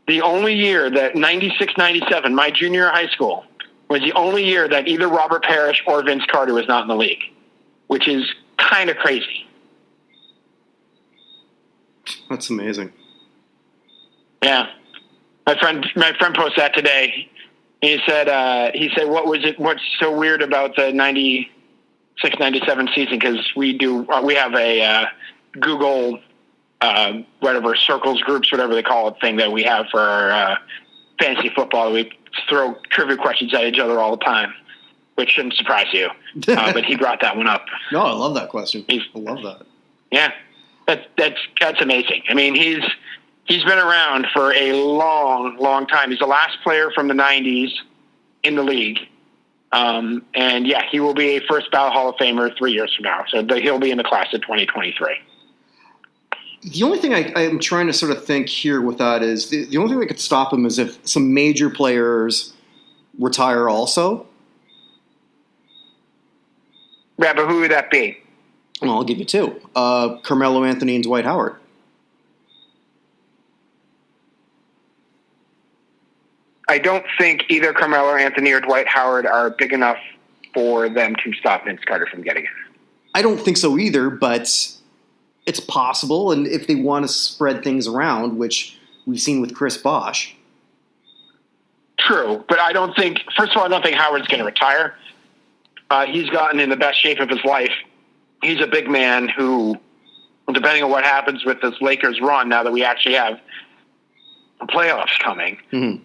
The only year that 96-97, my junior year of high school, was the only year that either Robert Parrish or Vince Carter was not in the league, which is kind of crazy. That's amazing. Yeah. My friend posted that today. He said, what's so weird about the 96-97 season? Because we have a Google, whatever, circles, groups, whatever they call it, thing that we have for our fantasy football. We throw trivia questions at each other all the time, which shouldn't surprise you. But he brought that one up. No, I love that question. I love that. Yeah, that's amazing. I mean, he's been around for a long, long time. He's the last player from the 90s in the league. And yeah, he will be a first ballot Hall of Famer 3 years from now. So he'll be in the class of 2023. The only thing I'm trying to sort of think here with that is the only thing that could stop him is if some major players retire also. Yeah, but who would that be? Well, I'll give you two. Carmelo Anthony and Dwight Howard. I don't think either Carmelo Anthony or Dwight Howard are big enough for them to stop Vince Carter from getting it. I don't think so either, but it's possible, and if they want to spread things around, which we've seen with Chris Bosh. True, but I don't think, first of all, I don't think Howard's going to retire. He's gotten in the best shape of his life. He's a big man who, depending on what happens with this Lakers run, now that we actually have playoffs coming,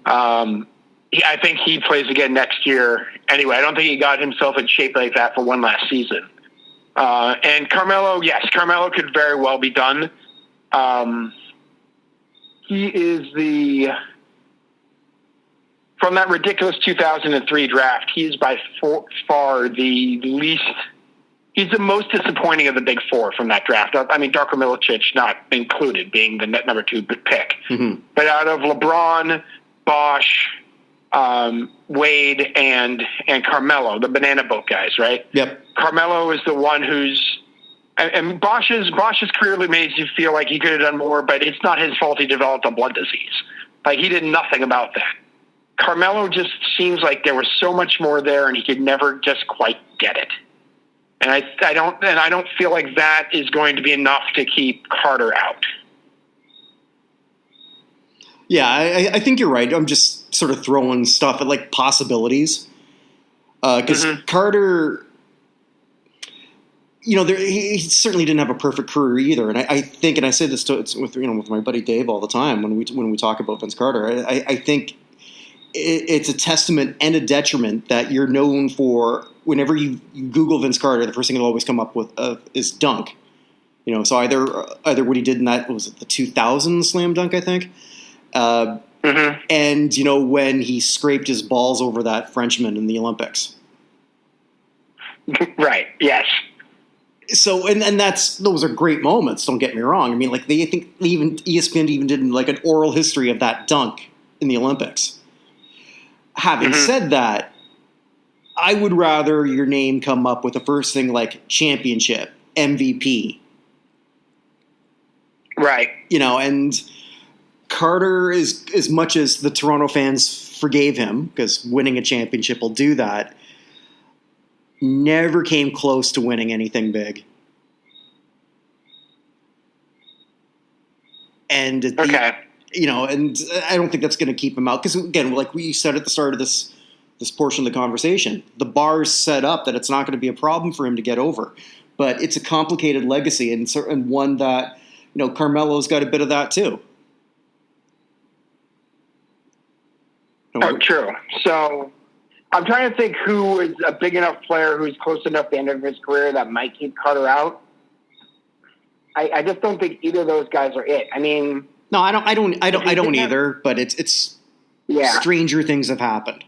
I think he plays again next year. Anyway, I don't think he got himself in shape like that for one last season. And Carmelo, yes, Carmelo could very well be done. He is from that ridiculous 2003 draft, he is by far the least, he's the most disappointing of the big four from that draft. I mean, Darko Milicic not included, being the net number 2 pick. But out of LeBron, Bosh, Wade, and Carmelo, the banana boat guys, right? Yep. Carmelo is the one who's, and Bosch's career makes you feel like he could have done more, but it's not his fault he developed a blood disease. Like, he did nothing about that. Carmelo just seems like there was so much more there, and he could never just quite get it. And I don't feel like that is going to be enough to keep Carter out. Yeah, I think you're right. I'm just sort of throwing stuff at like possibilities. Because Carter, he certainly didn't have a perfect career either. And I think, and I say this with my buddy Dave all the time when we talk about Vince Carter, I think it's a testament and a detriment that you're known for. Whenever you Google Vince Carter, the first thing that'll always come up with is dunk. So either what he did in that, was it the 2000 slam dunk, I think. And when he scraped his balls over that Frenchman in the Olympics. Right. Yes. So and those are great moments. Don't get me wrong. I mean, like I think even ESPN even did like an oral history of that dunk in the Olympics. Having said that, I would rather your name come up with the first thing like championship, MVP. Right. And Carter is, as much as the Toronto fans forgave him, because winning a championship will do that, never came close to winning anything big. And and I don't think that's going to keep him out. Because again, like we said at the start of this this portion of the conversation. The bar's set up that it's not going to be a problem for him to get over. But it's a complicated legacy and one that, Carmelo's got a bit of that too. Oh, true. So I'm trying to think who is a big enough player who's close enough to the end of his career that might keep Carter out. I just don't think either of those guys are it. I mean, no, I don't either. But it's stranger things have happened.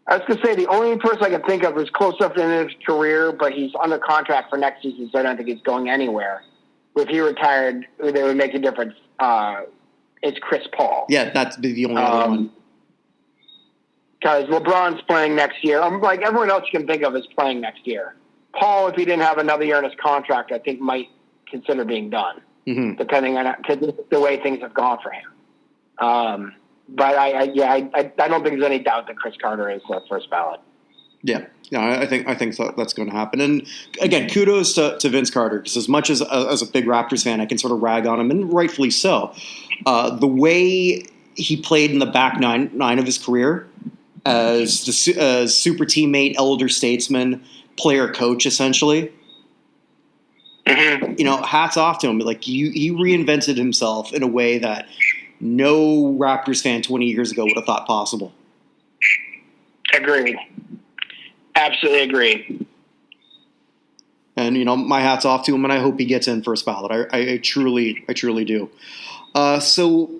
I was going to say the only person I can think of who's close enough to the end of his career, but he's under contract for next season, so I don't think he's going anywhere. If he retired, they would make a difference. It's Chris Paul. Yeah, that's the only other one. Because LeBron's playing next year. Like everyone else you can think of is playing next year. Paul, if he didn't have another year in his contract, I think might consider being done, depending on the way things have gone for him. But I don't think there's any doubt that Chris Carter is first ballot. Yeah, I think that's going to happen. And again, kudos to Vince Carter, because as much as a big Raptors fan, I can sort of rag on him, and rightfully so. The way he played in the back nine of his career as super teammate, elder statesman, player coach, essentially. Hats off to him. Like he reinvented himself in a way that no Raptors fan 20 years ago would have thought possible. Agreed. Absolutely agreed. And, my hat's off to him, and I hope he gets in first ballot. I truly do. So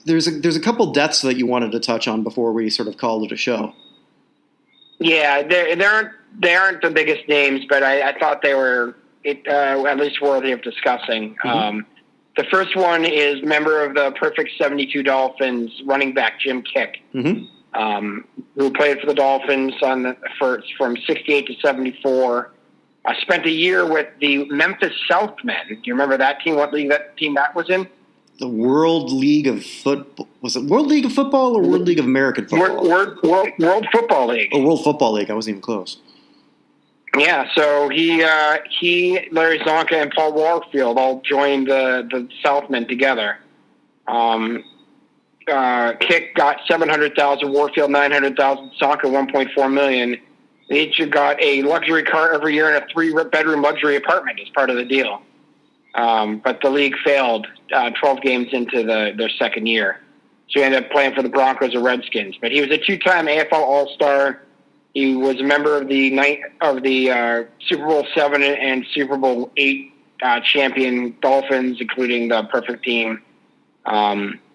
there's a couple deaths that you wanted to touch on before we sort of called it a show. Yeah, they aren't the biggest names, but I thought they were at least worthy of discussing. The first one is member of the Perfect 72 Dolphins, running back Jim Kick, who played for the Dolphins from 68 to 74. Spent a year with the Memphis Southmen. Do you remember that team? What league that team was in? The World League of Football. Was it World League of Football or World League of American Football? World Football League. Oh, World Football League. I wasn't even close. Yeah, so he, Larry Zonka, and Paul Warfield all joined the Southmen together. Kick got $700,000, Warfield $900,000, Zonka $1.4 million. They each got a luxury car every year and a 3-bedroom luxury apartment as part of the deal. But the league failed 12 games into their second year, so he ended up playing for the Broncos or Redskins. But he was a 2-time AFL All-Star. He was a member of the Super Bowl 7 and Super Bowl 8 champion Dolphins, including the perfect team. Probably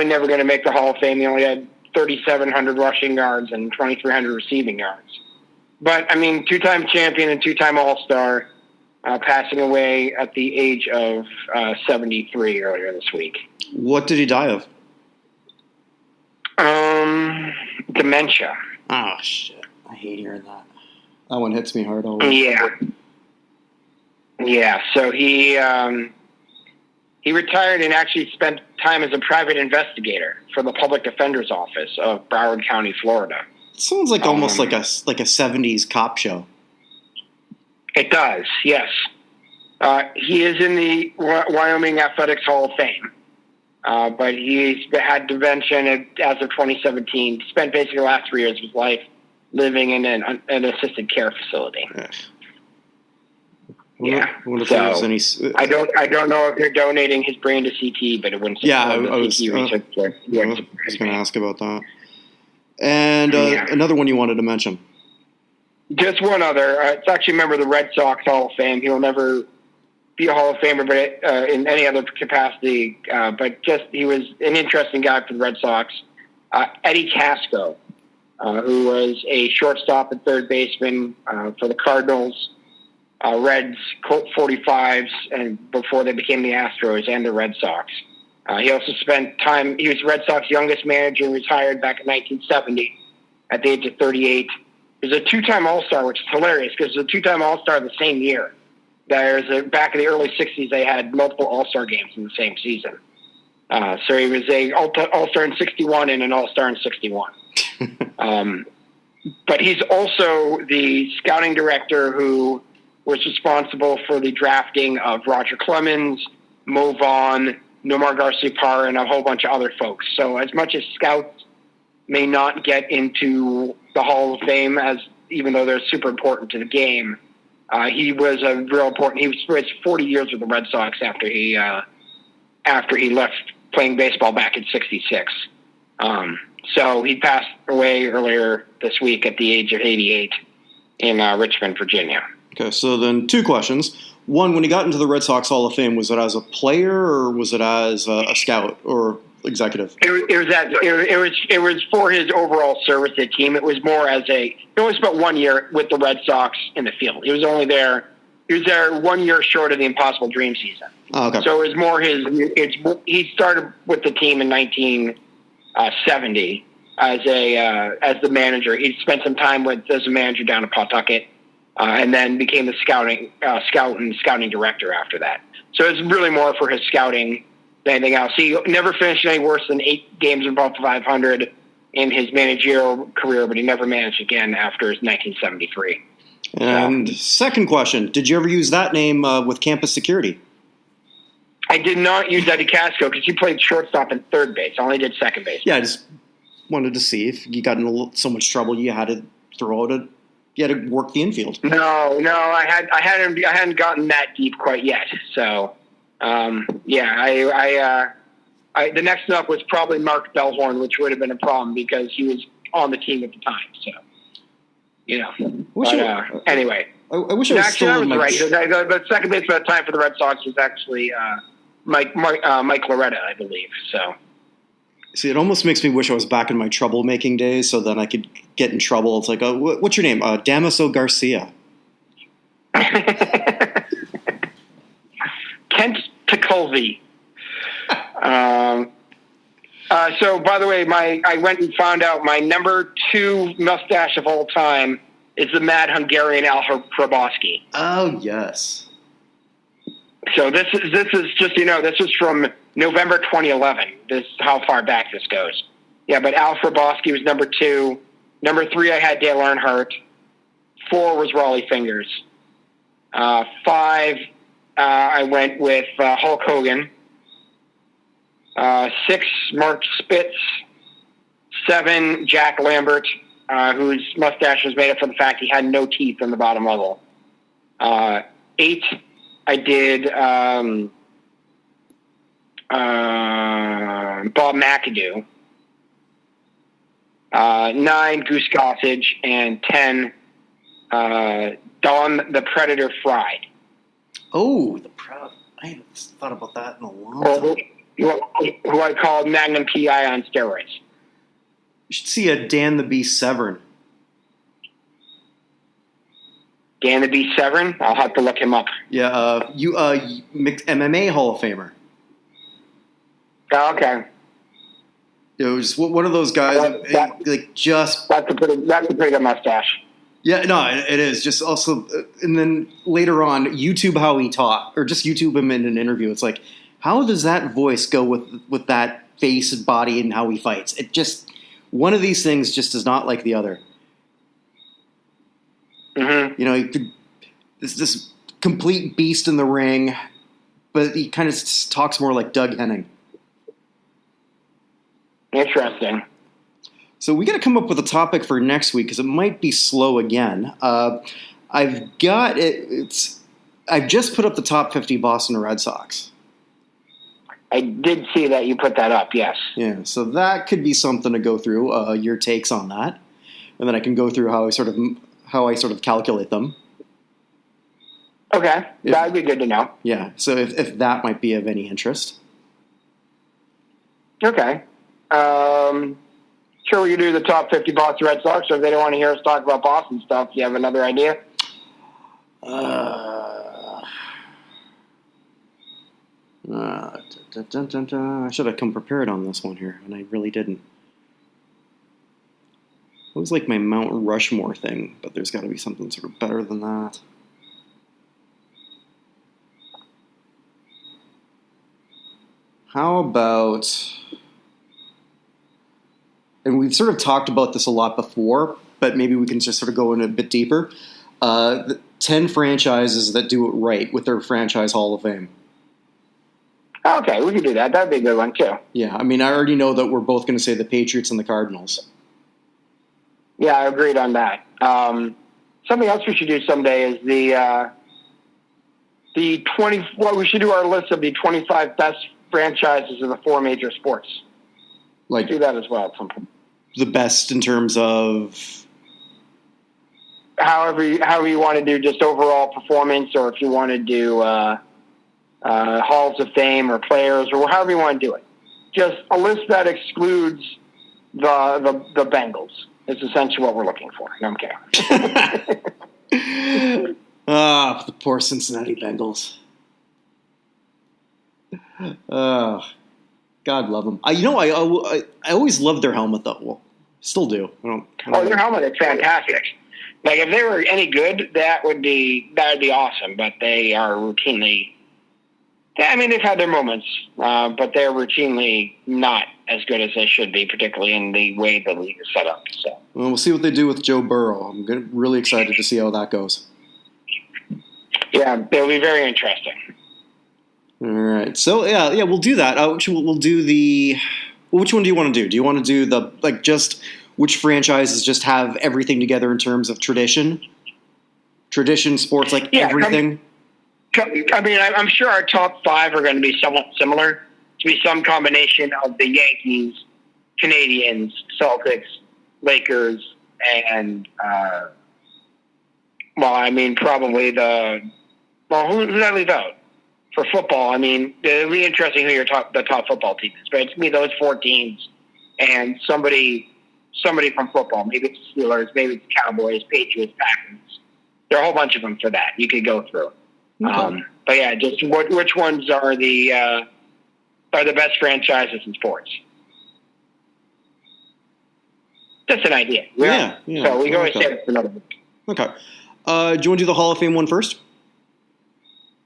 never going to make the Hall of Fame. He only had 3,700 rushing yards and 2,300 receiving yards. But, 2-time champion and 2-time All-Star, passing away at the age of 73 earlier this week. What did he die of? Dementia. Oh, shit. I hate hearing that. That one hits me hard always. Yeah, so he retired and actually spent time as a private investigator for the Public Defender's Office of Broward County, Florida. It sounds like almost like a 70s cop show. It does, yes. He is in the Wyoming Athletics Hall of Fame. But he's had dementia as of 2017. He spent basically the last 3 years of his life living in an assisted care facility. Yeah. I don't know if they're donating his brain to CT, but it wouldn't. Yeah, I was going to ask about that. And another one you wanted to mention. Just one other. It's actually a member of the Red Sox Hall of Fame. He will never be a Hall of Famer, but in any other capacity. But he was an interesting guy for the Red Sox. Eddie Casco, who was a shortstop and third baseman for the Cardinals, Reds, Colt 45s, and before they became the Astros and the Red Sox. He also spent time. He was Red Sox youngest manager and retired back in 1970 at the age of 38. He was a 2-time All-Star, which is hilarious because he was a 2-time All-Star the same year. Back in the early 60s, they had multiple All-Star games in the same season. So he was a All-Star in 61 and an All-Star in 61. But he's also the scouting director who was responsible for the drafting of Roger Clemens, Mo Vaughn, Nomar Garciaparra, and a whole bunch of other folks. So as much as scouts may not get into the Hall of Fame, even though they're super important to the game, he was a real important. He was 40 years with the Red Sox after he left playing baseball back in '66. So he passed away earlier this week at the age of 88 in Richmond, Virginia. Okay, so then 2 questions. One, when he got into the Red Sox Hall of Fame, was it as a player or was it as a scout or executive? It was for his overall service to the team. It was more as he only spent 1 year with the Red Sox in the field. He was only there. He was there 1 year short of the Impossible Dream season. Oh, okay. So it was more he started with the team in 1970 as the manager. He spent some time as a manager down in Pawtucket, and then became the scout and scouting director after that. So it's really more for his scouting than anything else. He never finished any worse than 8 games above 500 in his managerial career, but he never managed again after 1973. And second question, did you ever use that name with campus security? I did not use Eddie Casco because he played shortstop and third base. I only did second base. Yeah, I just wanted to see if you got in so much trouble you had to throw out you had to work the infield. No, I hadn't gotten that deep quite yet. So, the next up was probably Mark Bellhorn, which would have been a problem because he was on the team at the time. So, anyway. I wish I was actually, still in my... right. The second baseman at the time for the Red Sox was actually Mike Loretta, I believe. So. See, it almost makes me wish I was back in my troublemaking days, so then I could get in trouble. It's like, what's your name? Damaso Garcia. Kent Tekulve. So, by the way, I went and found out my number 2 mustache of all time is the Mad Hungarian Al Hrabosky. Oh, yes. So this is just, this was from November 2011. This is how far back this goes. Yeah, but Al Hrabosky was number 2. Number 3, I had Dale Earnhardt. 4 was Raleigh Fingers. 5, I went with Hulk Hogan. 6, Mark Spitz. 7, Jack Lambert, whose mustache was made up for the fact he had no teeth in the bottom level. 8, I did Bob McAdoo. 9, Goose Gossage, and 10, Don the Predator Fried. Oh, I haven't thought about that in a long time. Who I called Magnum PI on steroids. You should see a Dan the Beast Severn. Dan the Beast Severn? I'll have to look him up. Yeah, MMA Hall of Famer. Oh, okay. It was one of those guys That's a pretty good mustache. Yeah, no, it is. Just also, and then later on, YouTube how he taught, or just YouTube him in an interview. It's like, how does that voice go with that face and body and how he fights? It just, one of these things just is not like the other. Mm-hmm. This complete beast in the ring, but he kind of talks more like Doug Henning. Interesting. So we got to come up with a topic for next week because it might be slow again. I've got it. I've just put up the top 50 Boston Red Sox. I did see that you put that up. Yes. Yeah. So that could be something to go through. Your takes on that, and then I can go through how I sort of calculate them. Okay, that would be good to know. Yeah. So if that might be of any interest. Okay. Sure, we can do the top 50 Boston Red Sox, or if they don't want to hear us talk about Boston stuff, do you have another idea? I should have come prepared on this one here, and I really didn't. It was like my Mount Rushmore thing, but there's got to be something sort of better than that. How about... And we've sort of talked about this a lot before, but maybe we can just sort of go in a bit deeper. The 10 franchises that do it right with their franchise Hall of Fame. Okay, we can do that. That'd be a good one, too. Yeah, I mean, I already know that we're both going to say the Patriots and the Cardinals. Yeah, I agreed on that. Something else we should do someday is the 20. Well, we should do our list of the 25 best franchises in the 4 major sports. Like, do that as well at some point. The best in terms of however you want to do just overall performance, or if you want to do halls of fame or players, or however you want to do it. Just a list that excludes the Bengals is essentially what we're looking for. No, I'm kidding. The poor Cincinnati Bengals. God love them. I always loved their helmet though. Well, still do. I don't their helmet is fantastic. Like if they were any good, that would be awesome. But they are routinely. I mean, they've had their moments, but they're routinely not as good as they should be, particularly in the way the league is set up. So we'll see what they do with Joe Burrow. I'm really excited to see how that goes. Yeah, it'll be very interesting. All right, so yeah, we'll do that. We'll do the. Which one do you want to do? Do you want to do the just which franchises just have everything together in terms of tradition, sports, everything? I mean, I'm sure our top 5 are going to be somewhat similar. To be some combination of the Yankees, Canadians, Celtics, Lakers, and probably who did I leave out? For football, I mean, it'll be interesting who the top football team is. But it's me, those 4 teams, and somebody from football. Maybe it's the Steelers, maybe it's Cowboys, Patriots, Packers. There are a whole bunch of them for that. You could go through. Okay. But yeah, just which ones are the best franchises in sports? Just an idea. Yeah. So we can always say it for another week. Okay. Do you want to do the Hall of Fame one first?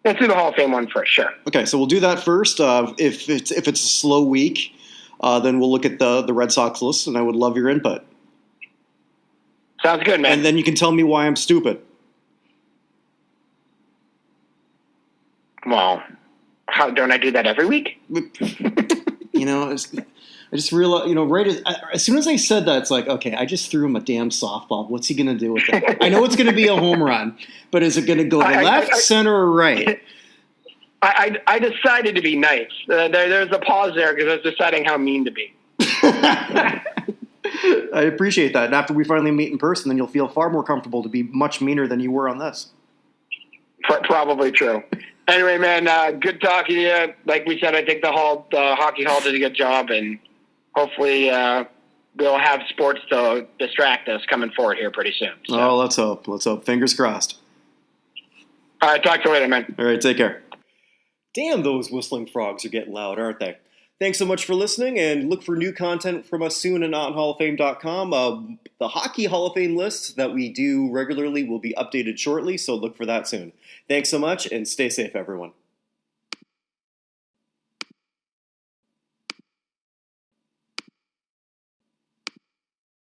Let's do the Hall of Fame one first, sure. Okay, so we'll do that first. If it's a slow week, then we'll look at the Red Sox list, and I would love your input. Sounds good, man. And then you can tell me why I'm stupid. Well, don't I do that every week? I just realized, right as soon as I said that, it's like, okay, I just threw him a damn softball. What's he going to do with it? I know it's going to be a home run, but is it going to go left, center, or right? I decided to be nice. There's a pause there because I was deciding how mean to be. I appreciate that. And after we finally meet in person, then you'll feel far more comfortable to be much meaner than you were on this. Probably true. Anyway, man, good talking to you. Like we said, I think the Hockey Hall did a good job, and hopefully we'll have sports to distract us coming forward here pretty soon. So. Oh, let's hope. Fingers crossed. All right, talk to you later, man. All right, take care. Damn, those whistling frogs are getting loud, aren't they? Thanks so much for listening, and look for new content from us soon at NotInHallOfFame.com. The Hockey Hall of Fame list that we do regularly will be updated shortly, so look for that soon. Thanks so much, and stay safe, everyone.